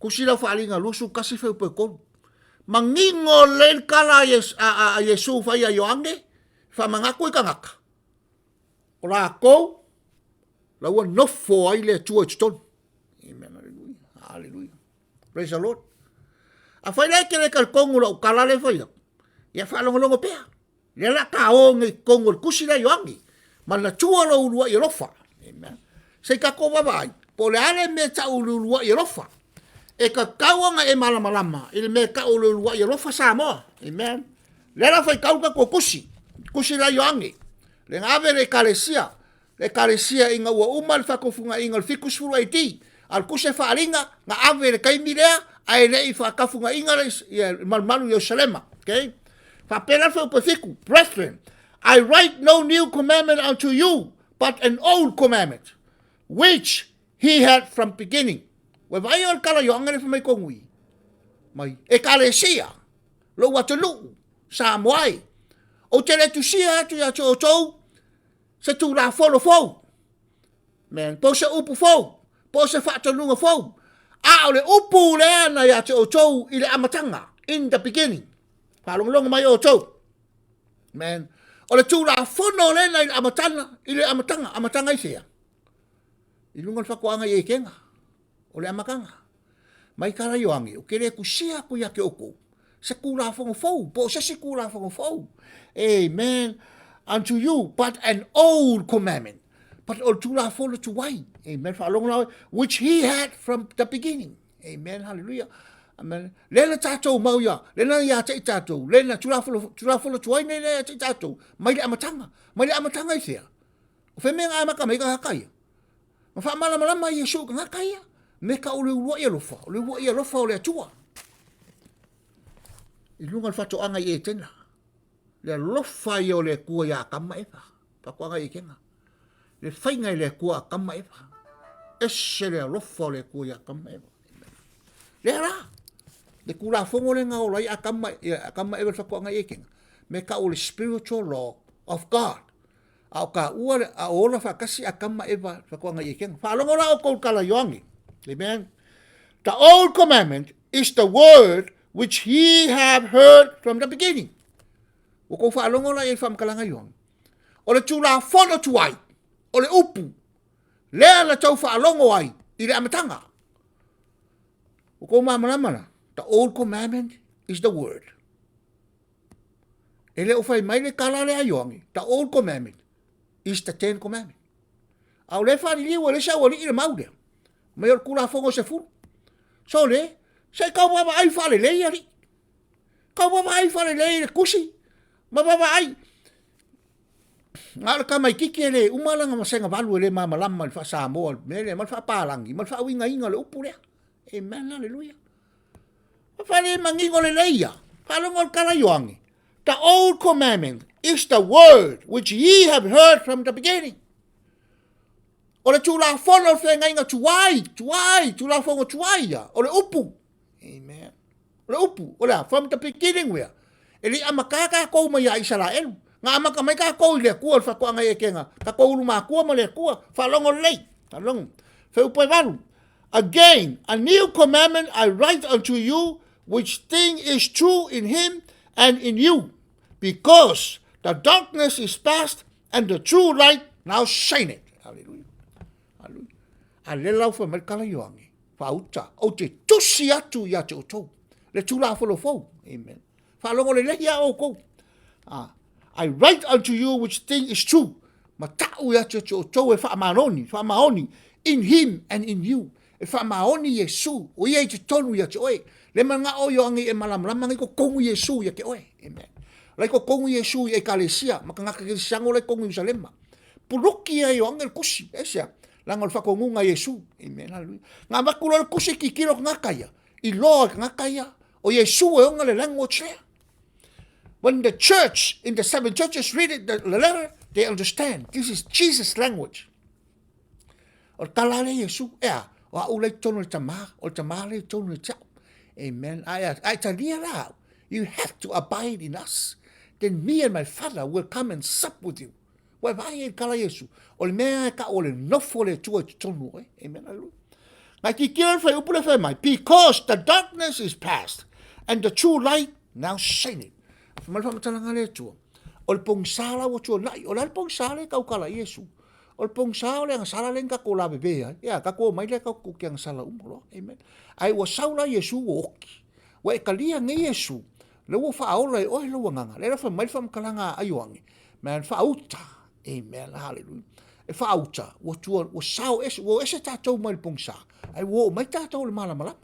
kusira falinga luas fukasi fe pe ko mangingo len kala a Yesu fa ya yoange fa mangaku ikangaka ora ko la wa no fo ai le tua ston amen hallelujah praise the Lord a fa le ke le kal kongo lo kala le fa ya fa longo pe le la ka o ngi kongo kusira yoangi ma la tua lo ulua i rofa amen se ka ko vai po le ale me ta ulua i rofa e ka kawanga e malama il me ka ulua i rofa sa mo amen le la fai kauka ko kusi la yoangi le ngave le kalesia inga wa umal fa ko funga inga fikus fulu iti al kuse fa alinga nga ave le kai milea ai le i fa ka funga inga le malmalu Yerusalema okay fa pela fa fiku brethren I write no new commandment unto you, but an old commandment, which he had from beginning. We vai al kala yo angare fa mai kongui. Mai e kalesia. Lo watulu sa moai. O tele tu sia tu ya cho se tu la fo men po se upu fo po se fa to lunga fo a ole upu le na ya cho ile amatanga in the beginning fa long mai o cho men ole tu la fono le na ile amatanga isia ilunga fa ko anga ye kenga ole amakanga mai kara yoangi o kere ku sia ku ya ke oko se ku la fo po se ku la fo amen unto you but an old commandment but all to la follow to wine amen for long now which he had from the beginning amen hallelujah amen lena tato mauya lena ya tato lena to la follow to wine lena tato mai amatanga isia o fe menga amaka mai ka kai ma fa mala yesu ka kai me ka o le lofa o le tua ilunga fa to anga ye tena le lofa yo le kua ya kama eva pa kwa ga ikenga le fainga le kua kama eva ese le lofa le kua ya kama eva le ra le kula fongo le nga o lai akama eva fa kwa ga ikenga me ka o le spiritual law of God A o ka ua a ola whakasi a kama ewa whakuanga i kenga. Whalongo la o kou kala yoangi. Amen. The old commandment is the word which ye have heard from the beginning. O kou whalongo la e whamkalanga yoangi. O le tūla whono tuai. O le upu. Lea la tau whalongo ai. I le amatanga. O kou mamanamana. The old commandment is the word. Ele o whai mai le kala le ayoangi. The old commandment is the 10 commandment. Au le whani liwa le sa wali i le maule. Mai o kula whongo se furu. So le, se kau baba ai whale lei ari. Kau baba ai whale lei le kusi. Ma baba ai. Ngā le kamai kiki ele umalanga masenga walu ele mama lama le wha Samoa. Mele mal wha pālangi. Mal wha winga inga le upu lea. Amen, hallelujah. Ma whale mangingo le leia. Whalongo le kala yoangi. The old commandment is the word which ye have heard from the beginning. O le tūla whono whenga inga tuai, tūla whongo tuai ya. O le upu. Amen. O le upu. O le from the beginning where. E li amakaka kou mai a Israelu. Ngā amaka mai ka kou le kua whakuanga e kenga. Ka kou luma kua ma le kua. Whalongo lei. Whalongo. Wheupai waru. Again, a new commandment I write unto you, which thing is true in him and in you, because the darkness is past and the true light now shineth. Hallelujah. Hallelujah. A le lau wha merkala yoangi. Wha uta. O te tusi atu ia te otou. Le tūla wholo fau. Amen. Wha longo le lehi a o kou. I write unto you which thing is true. Ma tau ia te otou e wha maoni. In him and in you. E wha maoni Yesu. O ia te tonu ia te oe. Le manga o yoangi e malamlamanga i ko kongu Yesu ia ke oe. Amen. Lai ko kongu Yesu i e kalesia. Maka ngaka ke sango lai kongu Yerusalema. Puruki ia yoangi le kusi. Esia. Langa le whakongunga Yesu. Amen. Hallelujah. Ngā makula le kusi ki kiro ngaka ia. I loa ngaka ia. O Yesu e onga le language lea. When the church, in the 7 churches read it, the letter, they understand. This is Jesus' language. O kalale Yesu. Ea. O a ulai tono le tamaha. O le tamaha le tono le tau. Amen. I tell you now, you have to abide in us. Then me and my Father will come and sup with you. Wai vai e kala Yesu. O le mea ka o le nofo le tua tonu. Amen. Hallelujah. Ngai ki kira whai upule whai mai. Because the darkness is past and the true light now shining. Whamai whamatalanga le tua. O le pong sala wa tua lai. O le pong sala kau kala Yesu. O le pong sala le ang sala le ka ko la bebea. Ya ka ko mai le ka ko ki ang sala umolo. Amen. Ai wa saula Yesu o oki. Wa e kalia nge Yesu. Le wa whaola e oe lo wanganga. Le rafa mai whamkalanga ayuangi. Man whauta. Amen. Hallelujah. E whauta. Wa tua, wa sao ese, wa ese tātou mai pong sa. Ai wa mai tātou le malamalama.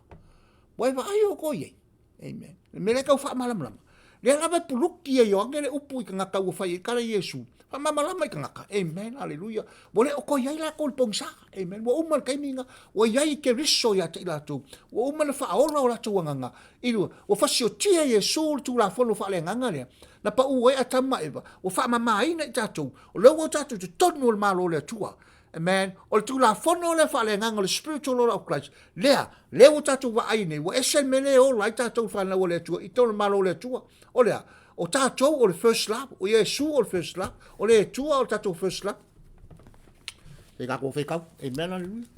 Wa e wa ayo ko ye. Amen. Le mele kau wha malamalama. Le rawa puluki e yoangi le upu i ka ngaka ua whai e kara Yesu. Wha mamalama i ka ngaka. Amen. Hallelujah. Wa le o ko iai la ko le pong sa. Amen. Wa umal kaiminga. Wa iai ke riso ia te ilatou. Wa umal whaola o latou wanganga. Ilua. Wa whasio tia Yesu tu la whono wha le nganga lea. Na pa ua e atama eva. Wa wha mamaina i tātou. O leo o tātou te tonu o le malo le tua. Amen. O le tu la whono le wha le nganga le spiritual law of Christ. Lea. Leo o tātou wa aine. Wa esen mele o la i tātou whanau o le tua. I tono malo le tua. O lea. O tātou o le first love. O Yesu o le first love. O le tua o tātou first love. E kako whekau. Amen. Hallelujah.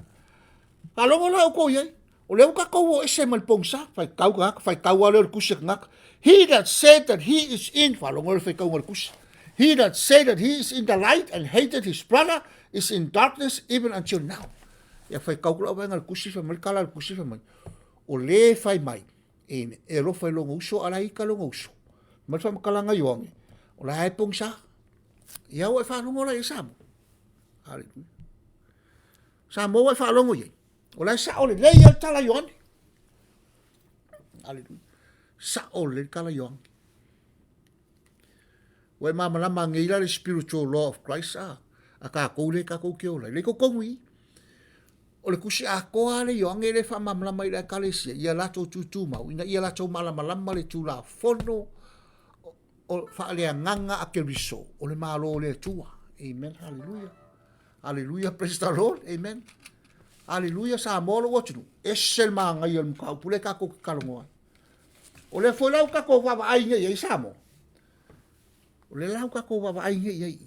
Ka longo la o ko iei. O leo ka kou o ese mal pongsa. Whai kau ngaka. Whai kau ale o kusik ngaka. He that said that he is in. Wha longo le whekau ngal kusik. He that said that he is in the light and hated his brother is in darkness even until now. Ia whai kau kula ngal kusik. Whai malikala le kusik mai. O le whai mai. E lo whai longo uso. Ala ika longo uso. Mal wha makalanga yoangi. O la hai pongsa. Ia o e whanongo la i Samoa. Hallelujah. Samoa e whanongo iei. O la sa o le lei al tala yoangi. Hallelujah. Sa o le kala yoangi. O e mamalama ngeila le spiritual law of Christ. A ka kou le ka kou ke o lai. Le ko kongui. O le kusi a koa le yoangi le wha mamalama i le kalesia. Ia lato tutu mau. Ia lato malamalama le tula fono. O wha lea nganga a ke riso. O le malo le tua. Amen. Hallelujah. Hallelujah. Praise the Lord. Amen. Hallelujah. Sa molo watunu. Esel maa ngai al mukau. Pule kako ki kalongoa. O le foi lau kako wawa ai ngai ei samo. O le lau kako wawa ai ngai ei.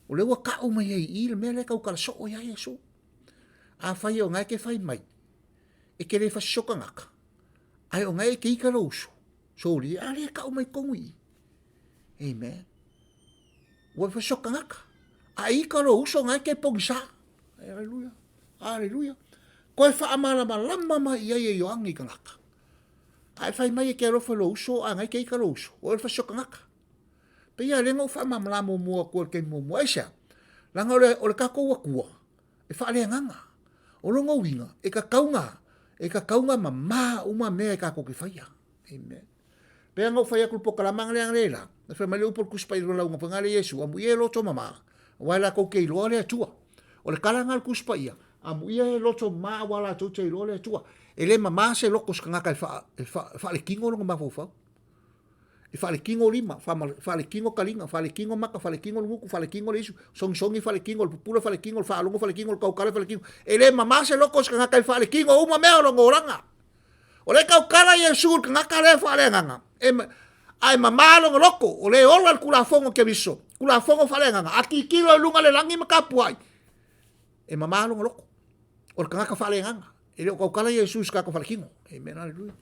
O le wa ka o mai I le me le kau kala so o ia Yesu. A fai o ngai ke fai mai. E ke le fa soka ngaka. Ai o ngai ke ika lo uso. So li a le ka o mai kongu I. Amen. Wa fa soka ngaka. A ika lo uso ngai ke pogisa. Hallelujah. Hallelujah. Koe fa amala malama mai ia ye yoangi ka ngaka. Ai fai mai ke ro fa lo uso a ngai ke ika lo uso. O fa soka ngaka. Pe ia le ngau fa mamala mo mo ko ke mo mo aisa. Langa o le ka ko wa kua. E fa le nganga. O lo ngawinga e ka kaunga ma uma me ka ko ke faia. Amen. Pe ngau faia ku pokalamang le anglela. Na fa mai upor ku spai la unga pangale Yesu amu ye lo to mama. Wala ko ke lo le tua. O le kalangal ku spai amu ye lo to ma wala to te lo le tua. Ele mama se lo ko skanga ka fa le kingo lo ma fofa. E fa le kingo lima, fa le kingo kalinga, fa le kingo maka, fa le kingo nguku, fa le kingo lesu, songi fa le kingo, pupula fa le kingo, fa alongo fa le kingo, kaukala fa le kingo. Ele mama se loko ska ngaka fa le kingo uma mea lo ngoranga. O le kaukala Yesu ka ngaka le fa le nganga. Ai mama lo loko, o le ola kula fongo ke biso. Kula fongo fa le nganga. Aki kilo lunga le langi makapuai. E mama lo loko. O ka ngaka fa le nganga. Ele kaukala Yesu ska ka fa le kingo. Amen. Hallelujah.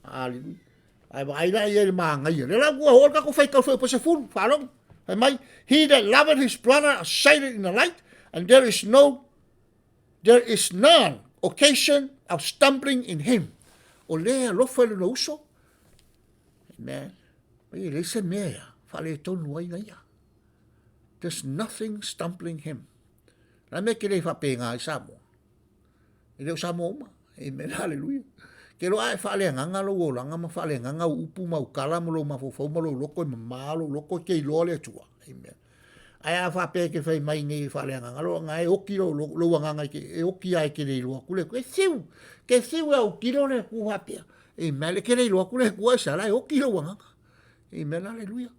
Hallelujah. Ai vai la ia manga ia. Le la ku ho ka ku fai ka fai po se ful, falong. Ai mai, he that loveth his brother is sighted in the light, and there is none occasion of stumbling in him. O le lo fa le no uso. Amen. Ai le se mea, fa le tonu ai ia. There's nothing stumbling him. La me ke le fa penga i samo. Ele o samo ma. Amen. Hallelujah. Ke lo ai fa le nganga lo langa ma fa le nganga upu ma ukala mo lo ma fo mo lo loko ma lo loko ke lo le tua. Amen. Ai a fa pe ke fa mai ngi fa le nganga lo ngai oki lo nganga ke e oki ai ke le lo ku le ke siu au kilo le ku ha pe. Amen. Le ke le lo ku le ku sa la oki lo nganga. Amen. Hallelujah.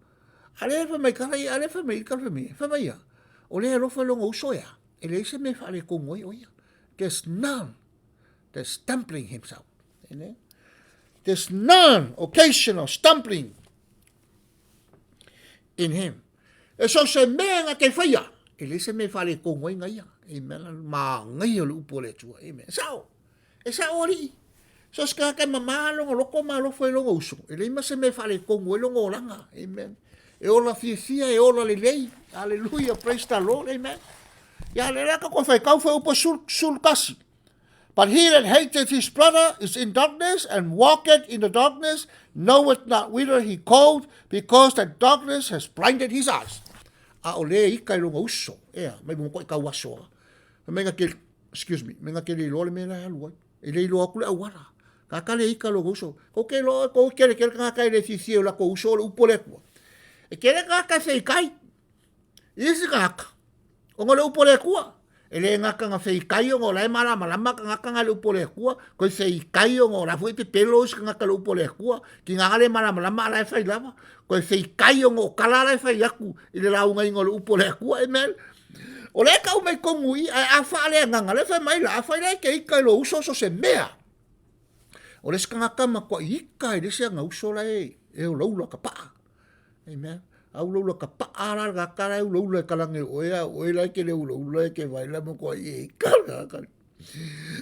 Ale fa mai kala ale fa mai kala me fa mai ya. O le lo fa lo ngo ya. Ele se me fa le ko ngoi o ya. There's none that's stumbling himself. There's none occasional stumbling in him. E so se menga ke faia. Ele se me fale ko ngoi ngai. Amen. Ma ngai lo upole tua. Amen. Sao. E sa ori. So ska ka mama lo loko ma lo foi lo uso. Ele ma se me fale ko ngoi lo ngolanga. Amen. E ola fia e ola lei. Hallelujah. Praise the Lord. Amen. Ya le ka ko fai kau foi upo sul kasi. But he that hateth his brother is in darkness, and walketh in the darkness, knoweth not whither he goeth, because that darkness has blinded his eyes. A o le ika i longa uso. Ea, mai mo ko i kau aso. Menga ke, excuse me, menga ke le ilo le mena alua. E le ilo aku le awara. Kaka le ika longa uso. Ko ke lo, ko ke le kaka le fifie o la ko uso le upo le kua. E ke le kaka se ikai. Isi kaka. O ngole upo le kua. Ele ngaka nga fei kai o la mala malama ngaka nga le upo le kua ko fei kai o la foi pe pelos ngaka le upo le kua ki nga le mala malama la fei lava ko fei kai o kala la fei yaku ile la unga ngol upo le kua emel o le ka o mai komui a fa le nganga le fei mai la fei le ke kai lo uso so se mea o le ngaka ma ko ika ile se nga uso la e o lo ka pa amen. Au lo ka paara ga kara u lo ka lange oela ke le lo ke vai la mo ko e kara ka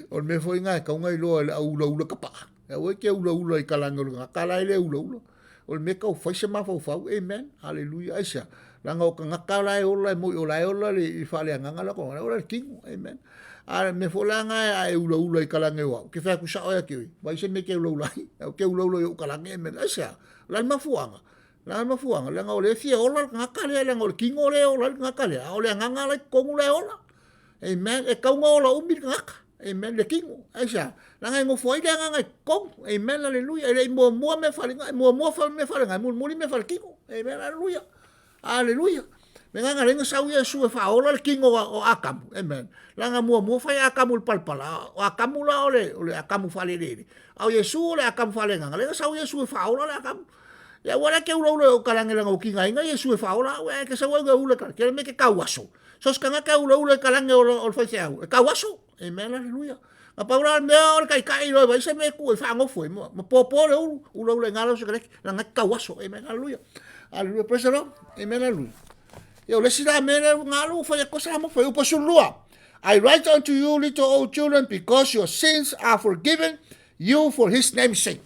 o me foi nga ka ngai lo au lo ka pa o ke u lo ka lange ga kara le u lo o me ka foi se ma fo amen hallelujah aisha langa o ka kara o la mo o la le fa le nga la ko o king amen a me fo la nga ai u lo ka lange o ke fa ku sa o ya ke vai se me ke u lo ke u lo ka lange amen aisha la ma fuanga la ma fuanga la ngole fie ola ngaka le la ngole kingo le ola ngaka le ole nganga le kongu le ola amen e ka ngola umi ngaka amen le kingo aisha la ngai mo foi le nganga kong amen hallelujah le mo me fale mo me fale ngai mo me fale kingo amen hallelujah hallelujah me nganga le sa uya su fa ola le kingo o akam amen la nga mo fa akam palpala o akam la ole akam fale le au yesu le akam fale nganga le sa uya su fa ola le akam ya wala ke ulo o kalangela ngo kinga inga yesu e faula we ke sa wanga ulo ka ke me ke kawaso so skanga ka ulo kalangela o fa sia kawaso amen hallelujah a paula me o kai lo vai se me ku fa ngo foi mo popo ulo ngalo so ke na kawaso amen hallelujah hallelujah praise the Lord amen hallelujah Yo le sila mena ngalu fa ko sa mo fa upa sulua. I write unto you little old children because your sins are forgiven you for his name's sake.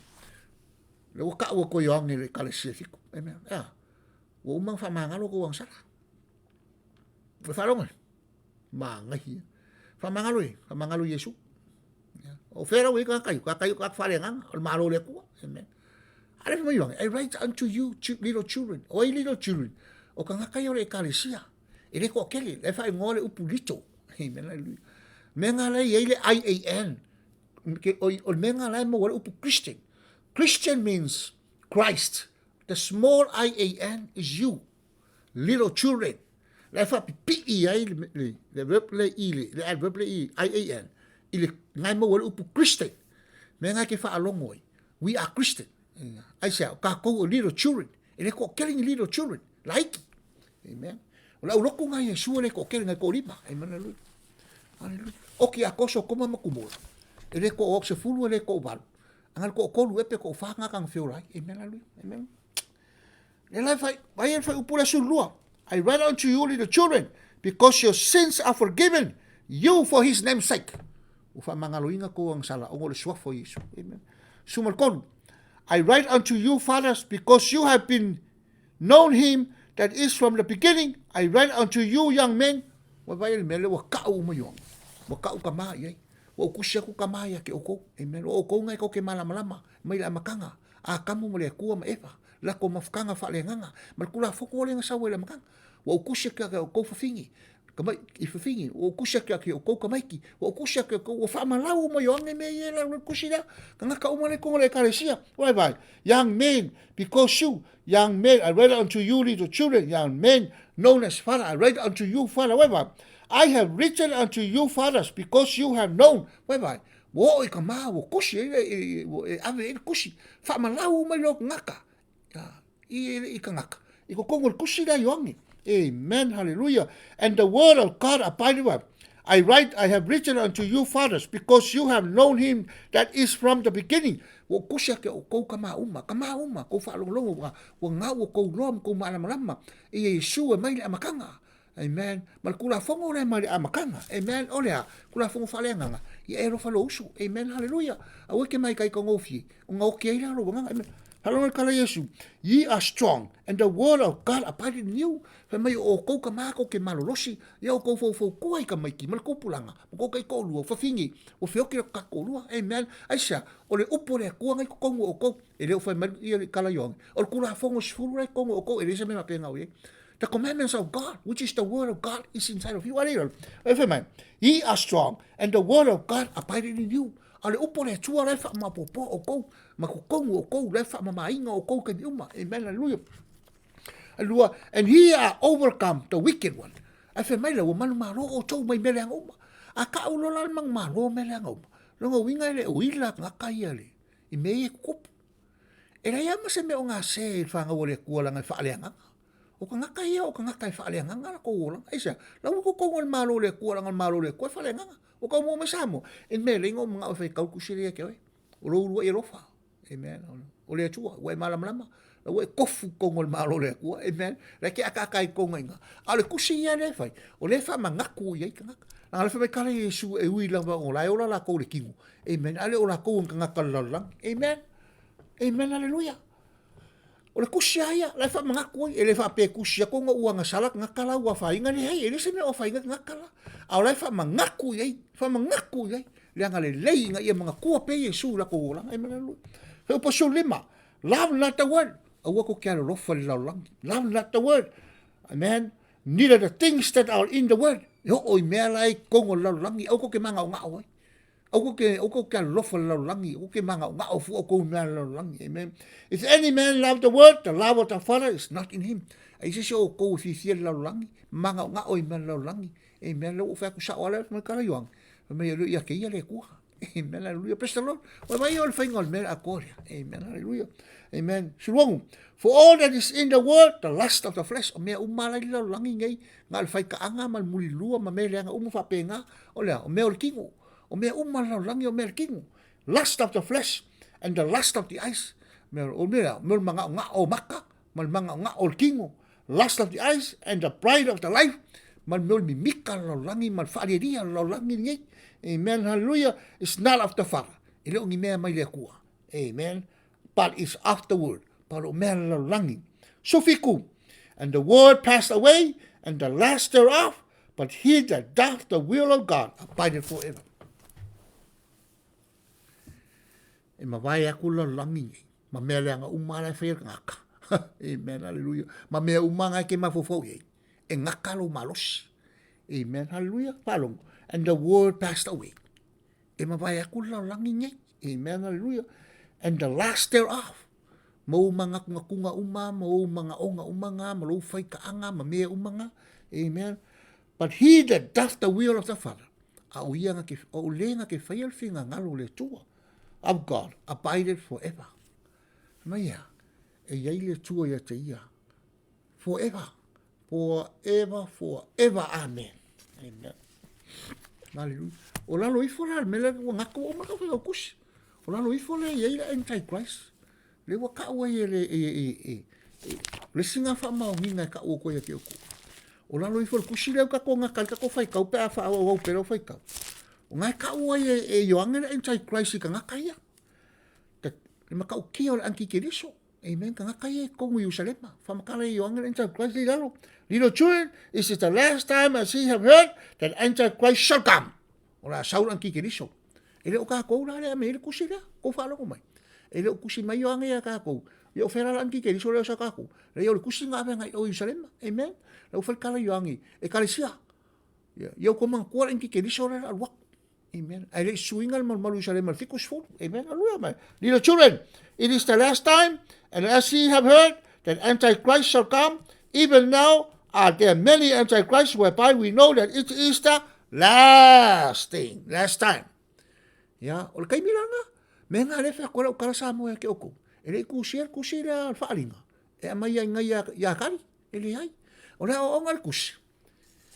Le ka wo ko yong ni ka le sifiku. Amen. Ya. Wo mang fa mangalo ko wang sala. Fa lo mangai. Fa mangalo Yesu. O fera we ka kayu ka fa le ngang o malo le ko. Amen. Ale mo yong. I write unto you little children. O little children. O ka kayo le kalesia. Ele ko kele le fa ngole upu lito. Amen. Menga le yele IAN. O menga le mo wala upu Christian. Christian means Christ. The small IAN is you. Little children. Le fa PI le verb le le adverb le IAN. Ile ngai mo wala upu Christian. Menga ke fa alongoi. We are Christian. I say ka ko little children. Ele ko kele little children. Like. Amen. Ola uroko nga Yesu le ko kele nga ko lima. Amen. Hallelujah. Oki akoso koma makumola. Ele ko ok se fulu ele ko val. Angal ko lu epe ko fa nga kang feel right. Amen. Hallelujah. Amen. Ele vai fa upula sulua. I write unto you little children because your sins are forgiven you for his name's sake. Ufa mangaloinga ko ang sala ongol swa for Yesu. Amen. Sumal kon. I write unto you fathers because you have been known him that is from the beginning. I write unto you young men. Wa vai mele wa kau mo yong. Wa kau kama ye. Wa kusia ku kama ya ke oko. Amen. O ko ngai ko ke malama mai la makanga. A kamu mo le ku ma eva. La ko mafkanga fa le nganga. Mal kula fo ko le nga sa we la makanga. Wa kusia ka ko fo fingi. Kamai I fo fingi. O kusia ka ke ko kamaiki. O kusia ka ko fa malau mo yong me ye la kusia. Kanga ka umale ko le kalesia. Wa vai. Young men because you young men, I write unto you little children, young men, known as father. I write unto you, father. Whereby I have written unto you, fathers, because you have known. Whereby wo ikama wo kushi ave kushi fa malau mai lo ngaka. I kangaka. Iko kongol kushi da yongi. Amen. Hallelujah. And the word of God abideth with. I have written unto you, fathers, because you have known him that is from the beginning. Wo kusia ke ko kama uma ko fa longo wo nga wo ko lom ko malama Yesu mai le makanga. Amen. Mal kula fongo le mai makanga. Amen. Olea kula fongo fa le nganga. Ye ero fa lo usu. Amen. Hallelujah. Awe ke mai kai ko ngofi. Nga o ke ila lo nganga. Amen. Hallo kala Yesu. Ye are strong and the word of God abideth in you. Fa mai o ko kama ko ke malolosi. Ye o ko fo ko ai ka mai ki mal ko pulanga. Ko kai ko lu fa fingi. O fe o ke ka ko lu. Amen. Aisha o le upo le ko ngai ko o ko e le fa mai kala yong. O kula fongo sfulu le ko o ko e le se me ma penga we. The commandments of God, which is the word of God, is inside of you. Amen. Ye are strong and the word of God abideth in you. Ale upo le tua le fa ma popo o ko ma ko kongu o ko le fa ma mainga o ko ke uma. Amen. Hallelujah. Hallelujah. And he are overcome the wicked one. Afe mai le o manu maro o tou mai mele ang uma. A ka ulo la mang maro mele ang uma. Longo winga le uila ngaka ia le. I me e kup. E la ia ma se me o ngā se fa nga wole kua langa fa ale ngaka. O ka ngaka ia o ka ngaka fa ale ngaka ko ola. Aisa, la ko ko ngal malo le kua langa malo le kua fa ale ngaka. O ka mo mesamo en me lengo mga o fai kau kusiri ke oi o lo ru e rofa. Amen. O le tua we malam lama la we kofu kongol malo le ku. Amen. La ke aka kai konga ale kusi ya le fai o le fa mangaku ye kanga la le fa kala Yesu e wi la o la o la ko le kingu. Amen. Ale o la ko kanga kala. Amen. Amen. Hallelujah. O le kusia ia, lai fa mangaku e le fa pe kusia ko nga uanga salak ngakala ua fa inga ni hei, ele se me o fa inga ngakala. Au lai fa mangaku ye, le anga le lei nga ia mga kua pe Yesu la ko ola. Amen. Fe upa so lima, love not the word. Awa ko kia rofa le laulangi. Love not the word. Amen. Neither the things that are in the word. Yo oi mea lai kongo laulangi, au ko ke manga o ngā oi. O ko ka lofa laulangi, o ke manga o ngā fu o ko mea laulangi. Amen. If any man love the word, the love of the Father is not in him. Ai se o ko fifia laulangi, manga o ngā oi mea laulangi. Amen. Lo fa ku sa ole me kala yoang. Me yo ya ke ya le ku. Amen. Hallelujah. Praise the Lord. Wa mai ol fa ngol mea akoria. Amen. Hallelujah. Amen. Shuang. For all that is in the world, the lust of the flesh, o mea umalai laulangi ngai, ngal fa ka anga mal muli lua ma me le anga umu fa penga, o le o mea ol kingo. O mea umalangi o mea kingu. Lust of the flesh and the lust of the eyes. O mea mga nga o maka, mal mga nga o kingu. lust of the eyes, and the pride of the life. Man mul mi mika lo langi, man whareria lo langi ngai. Amen, hallelujah. It's not of the Father. Ile ongi mea mai le kua. Amen. But it's afterward. Pero mea lo langi. So fiku. And the word passed away, and the last thereof, but he that doth the will of God abideth forever. E mawai aku lo langi ngai. Ma mea leanga umara whaia ngaka. Amen, hallelujah. Ma mea umanga ke mafofo ye. E ngaka lo malos. Amen, hallelujah. Palong. And the word passed away. E mawai aku lo langi ngai. Amen, hallelujah. And the last thereof. Mau mga kunga uma, mau mga onga umanga, mau fai kaanga, ma mea umanga. Amen. But he that doth the will of the Father, o lenga ke whaial whinga ngalo le tua of God, abideth forever. Maya, e iei le tua ia te ia. Forever. Forever, forever. Amen. Amen. Hallelujah. O lalo ifo la, mele ngako o maka whai o kusi. O lalo ifo le iei la Antichrist. Le wa ka wa ye le singa fa ma o minga ka o ko ye ke o ko o la lo i fo kusi le ka ko nga ka ko fai ka pe a fa o pero fai ka o nga ka wa ye yo anga Antichrist ka nga ka ya te ma ka o ki o anki ke riso amen ka nga ka ye ko mu Jerusalem fa ma ka le yo anga Antichrist le lo little children, is it the last time as ye have heard that Antichrist shall come o la saul anki ke riso ele o ka ko la le me le kusi la ko fa lo ko mai ele o kusi mai o anga ya kako yo fera lanki ke riso le sa kako le yo kusi nga venga o Jerusalem amen le o kala yo angi e kalesia yo ko man ko anki ke riso le al wak amen ele suinga mal malu Jerusalem al fikus fo amen hallelujah my little children, it is the last time, and as ye have heard that Antichrist shall come, even now are there many Antichrists, whereby we know that it is the last time. Ya, o kai milanga me nga le fa ko kala sa mo ke oko ele kusia al falinga e mai nga ya kali ele ai ora o ngal kus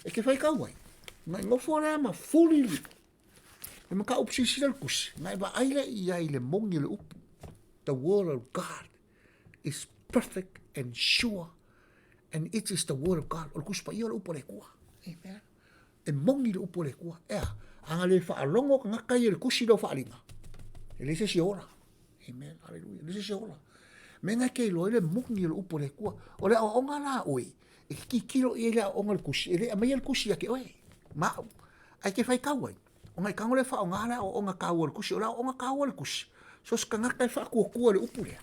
e ke fai ka wai mai ngo fora ma fully e ma ka opsisi al kus mai ba ai le mongi le up. The word of God is perfect and sure, and it is the word of God. O kus pa yo upole kwa amen e mongi le upole kwa anga le fa longo nga kai le kusi do falinga ele se ora amen hallelujah ele se ora menga ke lo ele mungi lo upole kwa ole o ngala oi e ki kilo ele o ngal kusi ele mai el kusi ke oi ma ai ke fai kawai o ngai kangole fa o ngala o nga kawol kusi ola o nga kawol kusi so skanga kai fa ku le upole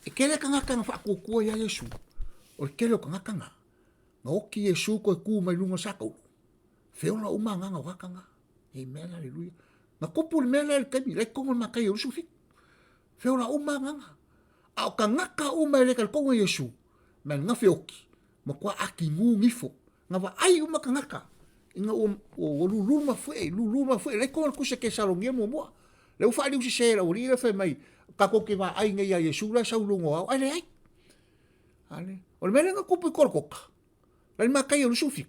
e kele kanga kanga fa ku ya Yesu o kele kanga kanga ngoki Yesu ko ku mai lunga sakau feola uma nga wakanga amen hallelujah na kopul mele el kemi le kongo makai o sufi feola uma nga au kanga ka uma le kal kongo Yesu men nga feoki mo kwa aki ngu ngifo nga va ai uma kanga ka inga o luluma foi le kongo ku se ke salonge mo le ufa li se la o le fe mai ka ko ke va ai nga ya Yesu la sa ulungo ai le ai ale o mele nga kopu korkoka le makai o sufi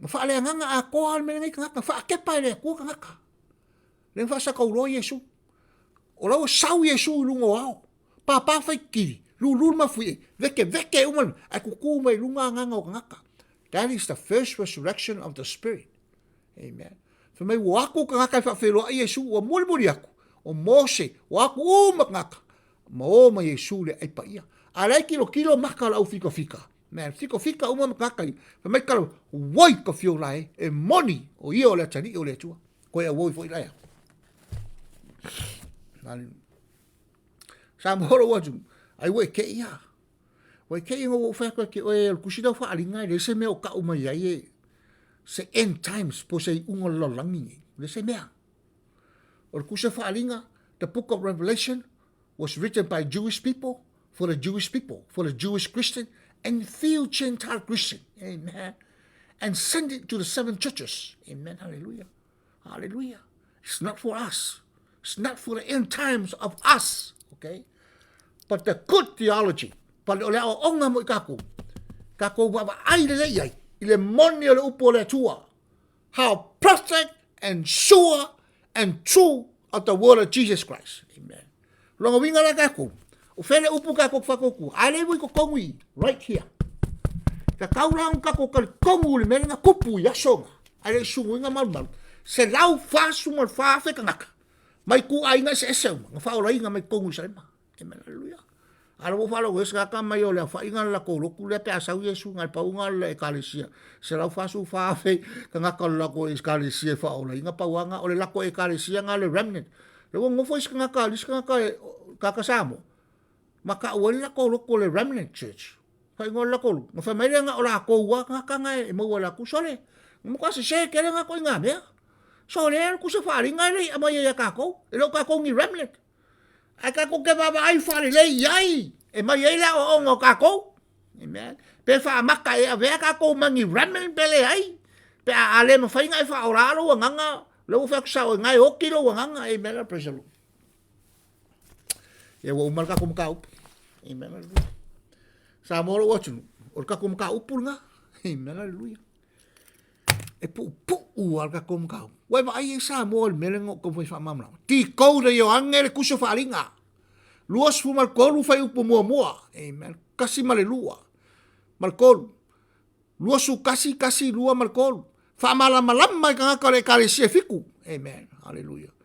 fa le nga a ko al me ngai nga fa ke pa le ko nga ka le fa sa ko lo Yesu o lo sa Yesu lu ngo pa fa ki lu ma fu veke uman a ku mai lu nga nga ka. That is the first resurrection of the spirit, amen. Fa mai wa ku nga ka fa fe lo Yesu o mo aku o Mose wa ku nga ka mo Yesu le ai pa ia ala kilo makala au fika man fika uma makakai fa mai kalo woi ka fio lai e moni o io le tani o le tua ko e woi foi lai sa mo lo waju ai woi ke ia woi ke ngo fa ka ke o kusida fa alinga le se me o ka uma ia e se end times po se ungo lo langi le se mea o kusa fa alinga. The book of Revelation was written by Jewish people for the Jewish people, for the Jewish Christian and few Gentile Christian, amen, and send it to the 7 churches, amen, hallelujah, hallelujah. It's not for us, it's not for the end times of us, okay, but the good theology, but ole o onga mo kako wa ai le ai ile moni le upo le tua, how perfect and sure and true of the word of Jesus Christ, amen. Longa winga la kako O fele upu ka ko whakoku. Ale wi ko kongui. Right here. Ka kaurang ka ko kal kongu le mele nga kupu ya songa. Ale sungu nga malmal. Se lau fasu mal fafe ka ngaka. Mai ku ai nga se esau. Nga whaorai nga mai kongu sa lema. Amen. Hallelujah. Ala mo falo wes ka mai o le fa inga la ko roku le pe asau Yesu nga pa unga le ekalesia. Se lau fasu fafe ka ngaka la ko ekalesia fa ola inga pa wanga o le la ko ekalesia nga le remnant. Le ngo foi ka ngaka lis ka ngaka kakasamo. Maka wala ko roku le remnant church. Fa inga la ko. Nga fa mai nga ola ko wa ngaka nga e mo wala ku sole. Mo ka se kele nga ko inga me. Sole ku se fa ringa le ama ya ka ko. E lo ka ko ngi remnant. Aka ko ke baba ai fare le yai e mai ai la o ngo ka ko amen pe fa maka e ave ka ko mangi ramen pele ai pe ale mo fa inga fa ora lo nganga lo fa sa o ngai o kilo nganga amen praise the Lord e wo mal ka ko ka amen sa mo lo watch o ka ko ka upul nga amen hallelujah e pu u alga kom kau. Wai ma ai sa mo el melengo ko foi fa mamla. Ti ko de yo angel ku so falinga. Luas fu mal ko lu fai upo mo mo. Amen. Kasi male lua. Mal ko. Luas su kasi lua mal ko. Fa mala malam mai ka ka le kale se fiku. Amen. Hallelujah.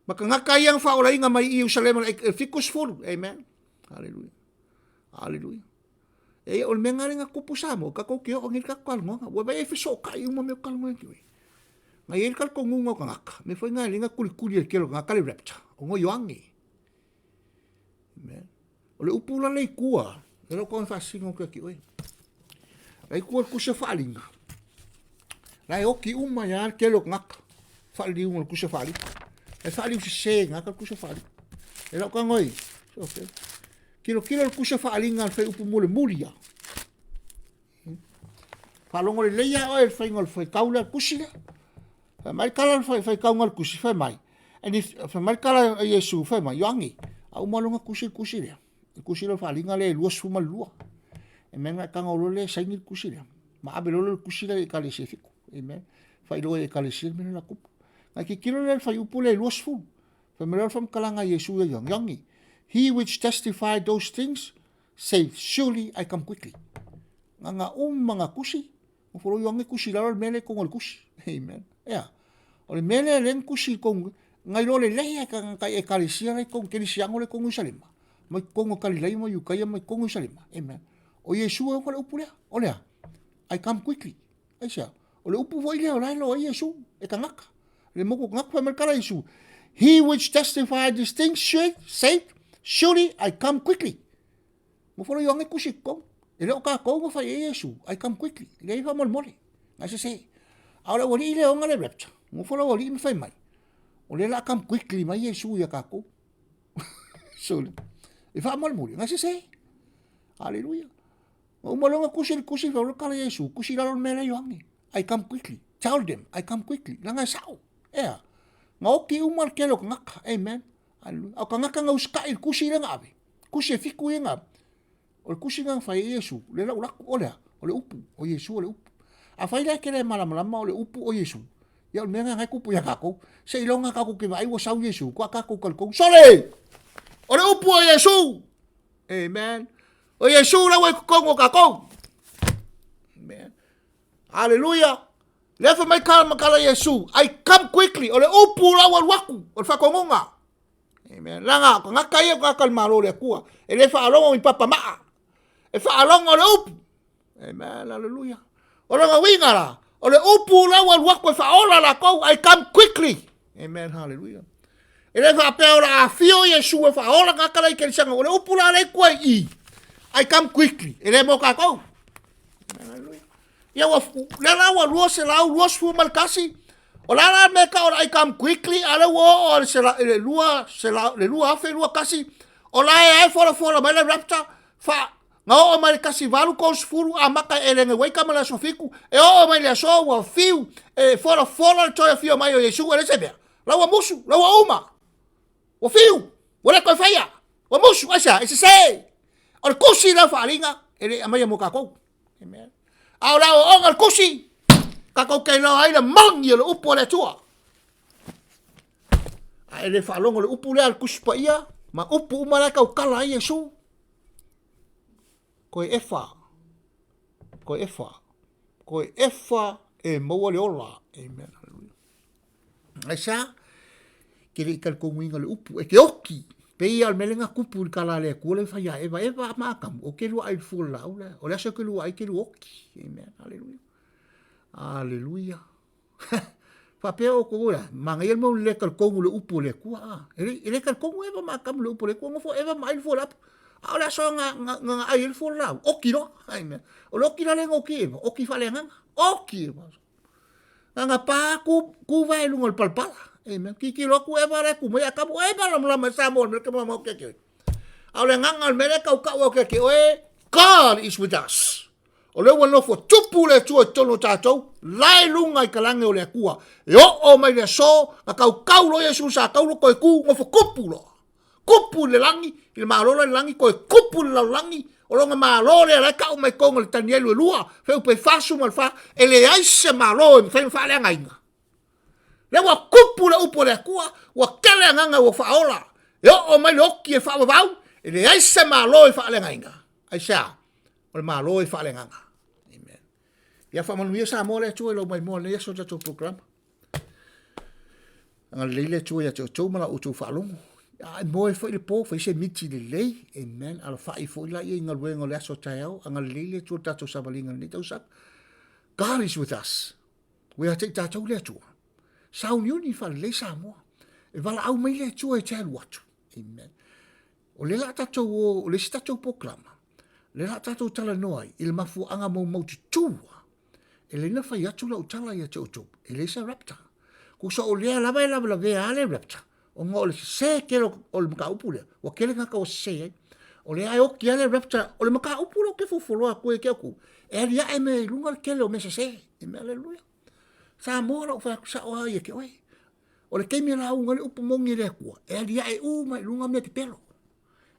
Maka ngaka yang fa ola inga mai Jerusalem e fikus fulu. Amen. Hallelujah. Hallelujah. E o me ngare nga kupu samo ka ko kio ngil ka kwal ngo wa ba e fiso ka i mo me kal ngo ki ngai el kal ko ngo ka ngaka me foi nga linga kuli ke lo ngaka le rapcha o ngo yoangi amen o le upula le kua e lo kon fa singo ka ki oi ai ku ku se falinga la o ki uma ya ke lo ngaka fali un ku se fali e fali se ngaka ku se fali e lo ka ngoi okay kilo ku se falinga fe upu mole mulia. Falongo le leia o e faingol foi kaula kusila. Fa mai kala foi kaungal kusi fa mai. And if fa mai kala Yesu fa mai yangi. Au malonga kusi le. Kusi lo falinga le luas fuma lua. E menga kanga le saingil kusi le. Ma abelo le kusi le kale sefiku. Amen. Fa ilo e kale sir mena la kup. Na ki kilo le fa upu le luas fu. Fa melo fam kalanga Yesu le yangi. He which testified those things say, surely I come quickly. Nga mga kusi. O foro yung kusi lalo mele kong al kusi. Amen. Yeah. O le mele len kusi kong ngay lo le leia kang kay ekalisia le kong kinisiango le kong Jerusalem. May kong kalilay mo yukaya may kong Jerusalem. Amen. O Yesu ang wala upu le. O le. I come quickly. Ay siya. O le upu foi le o lai lo ay Yesu. E kangaka. Le mo ko ngak fa merkala Yesu. He which testified these things said, surely I come quickly. Mo folo yung kusi kong. Ele o ka ko mo fa Yesu. I come quickly. Le fa mol mole. Nga se. Ahora wali ile o ngale rapture. Mo folo wali mi fa mai. O le la come quickly mai Yesu ya ka ko. Sole. E fa mol mole. Nga se. Hallelujah. O mo lo kusi fa lo ka Yesu. Kusi la lo mele yo ngi. I come quickly. Tell them I come quickly. Nga sao. Yeah. Nga oki umar kelo ngaka. Amen. Au ka ngaka nga uska il kusi le ngabe. Kusi fiku ye ngabe. O le kusi nga fai Yesu. Le la ulaku o le upu. O Yesu o le upu. A fai la kele malama o le upu o Yesu. Ya o menga ngai kupu ya kako. Se ilonga kako ke vai wo sau Yesu. Kua kako kalkong. Sole! O le upu o Yesu. Amen. O Yesu la wai kukong o kako. Amen. Hallelujah. Lefa mai kala Yesu. I come quickly. O le upu la wal waku. O le whakongonga. Amen. Langa, ko ngaka ia ko akal malo le kua. E le fa alongo i papa maa. E fa alongo le upu. Amen. Hallelujah. O langa wingara. O le upu la wal wako fa ola la ko. I come quickly. Amen. Hallelujah. E le fa peora a fio Yesu e fa ola ngaka la ikensanga. O le upu la le kua i. I come quickly. E le mo ka ko. Amen. Hallelujah. Ia wa le la wa luos e la luos fu malkasi. O la me ka o I come quickly ala wo o le lua afe lua kasi o la e fora mai le rapta fa nga o mai kasi valu ko sfuru a maka ele nge weka mala sofiku e o mai le so wa fiu e fora to fiu mai o Yesu ele sebe la wa musu la wa uma o fiu wala ko faya wa musu asa ese se o kusi la falinga ele mai mo ka ko amen ala o kusi kako ke no ai le mangi le upu le tua. Ai le falongo le upu le al kuspa ia, Ma upu umala kau kala i Yesu. Koe efa. Koe efa. Koe efa e maua le ola. Amen. Ai sa, kere i kalkongu inga le upu. E ke oki. Pei al melenga kupu i kala le kua faya eva eva makam. O ke lua ai full laula. O le asa ke lua ai ke lua oki. Amen. Hallelujah. Hallelujah. Papea o ko ora. Manga ia mo le kalkongu le upu le kua. Ele kalkongu eva makam le upu le kua. Ngofo eva mai full up. Ala so nga ai full lau. Oki no. Amen. O loki la le ngoki eva. Oki fale nga. Oki eva. Nga pa ku vai lungo le palpala. Amen. Kiki loku eva le ku mai akabu eva la sa mo me ke mo ke ke. Ala nga ngal mele ka o ke ke oe. God is with us. O le wano fo tupu le tua tono tātou, lai lunga i kalange o le kua. E o mai le so, a kau lo Yesu sa kau lo koe ku, ngofo kupu lo. Kupu le langi, i le maalola le langi, koe kupu le lau langi, o longa maalo le kau mai konga le tanielu e lua, feu pe fasu mal fa, e le aise maalo e mfeng fa le ngainga. Le wa kupu le upo le kua, wa kele nganga wa faola. E o mai le oki e fa wavau, e le aise maalo e fa le ngainga. Aisa, o le maalo e fa le nganga. Ia whamanuia sa mole tua lo mai mole ia so tatou programa. Anga leile tua ia tau mala o tau whalongo. Ai moe fo le po fo se miti le lei. Amen. Ala whai fo ila ia inga luenga le aso tai au. Anga leile tua tatou samalinga ni tau sak. God is with us. We are te tatou le tua. Sao niuni fa le sa moa. E wala au mai le tua e tēlu watu. Amen. O le la tatou o le si tatou programa. Le la tatou tala noai. Il mafu anga mau ti tua. E le na fai atu la utala ia te oto. E le sa rapta. Ko sa o lea lava e lava lava ale rapta. O ngā o le se kero o le maka upu lea. Wa kele ngaka o se. O le ai oki ale rapta. O le maka upu lea ke fufoloa koe ke aku. E alia e me lunga le kele o mesa se. E me aleluia. Sa mora o fai kusa o ai e ke oi. O le keimi la unga le upu mongi le kua. E alia e uma i lunga me pipelo.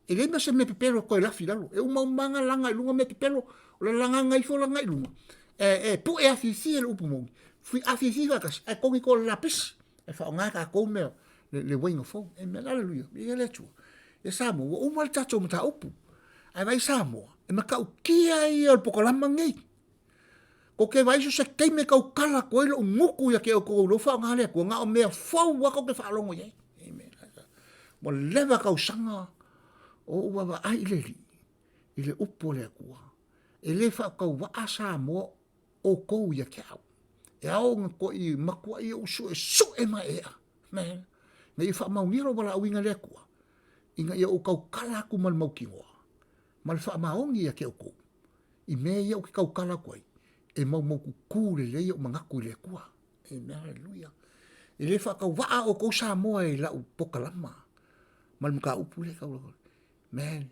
E le mese me pipelo koe lafi lalo. E uma umanga langa i lunga me pipelo. O le langa ngai fo langa i lunga. Pu e afisi le upu mongi. Fui afisi vakas. E kongi ko lapis. E fa ngā ka kou mea. Le wainga fo. E mea aleluia. E le tua. E Samoa. Wa umal tato mata upu. Ai vai Samoa. E makau kia i al pokolama ngei. Ko ke vai so se keime kau kala ko ilo nguku ya ke o kou lo fa ngā lea. Ko ngā o mea fau wako ke fa alongo ye. E mea. Mo lewa kau sanga. O uwawa ai ileri. Ile upo lea kua. E le fa kau wa Samoa. O kou ia ke au. E au ngā ko i makua i usu e su e mai ea. Man. Nga i wha mauniro wala au inga lea kua. Inga ia o kau kala aku mal mau ki ngoa. Mal wha maongi ia ke o kou. I mea ia o ke kau kala koi. E mau mau ku kūre le ia o mangaku lea kua. E mea aleluia. E le wha kau waa o kou Samoa e lau pokalama. Mal muka upu le kau. Man.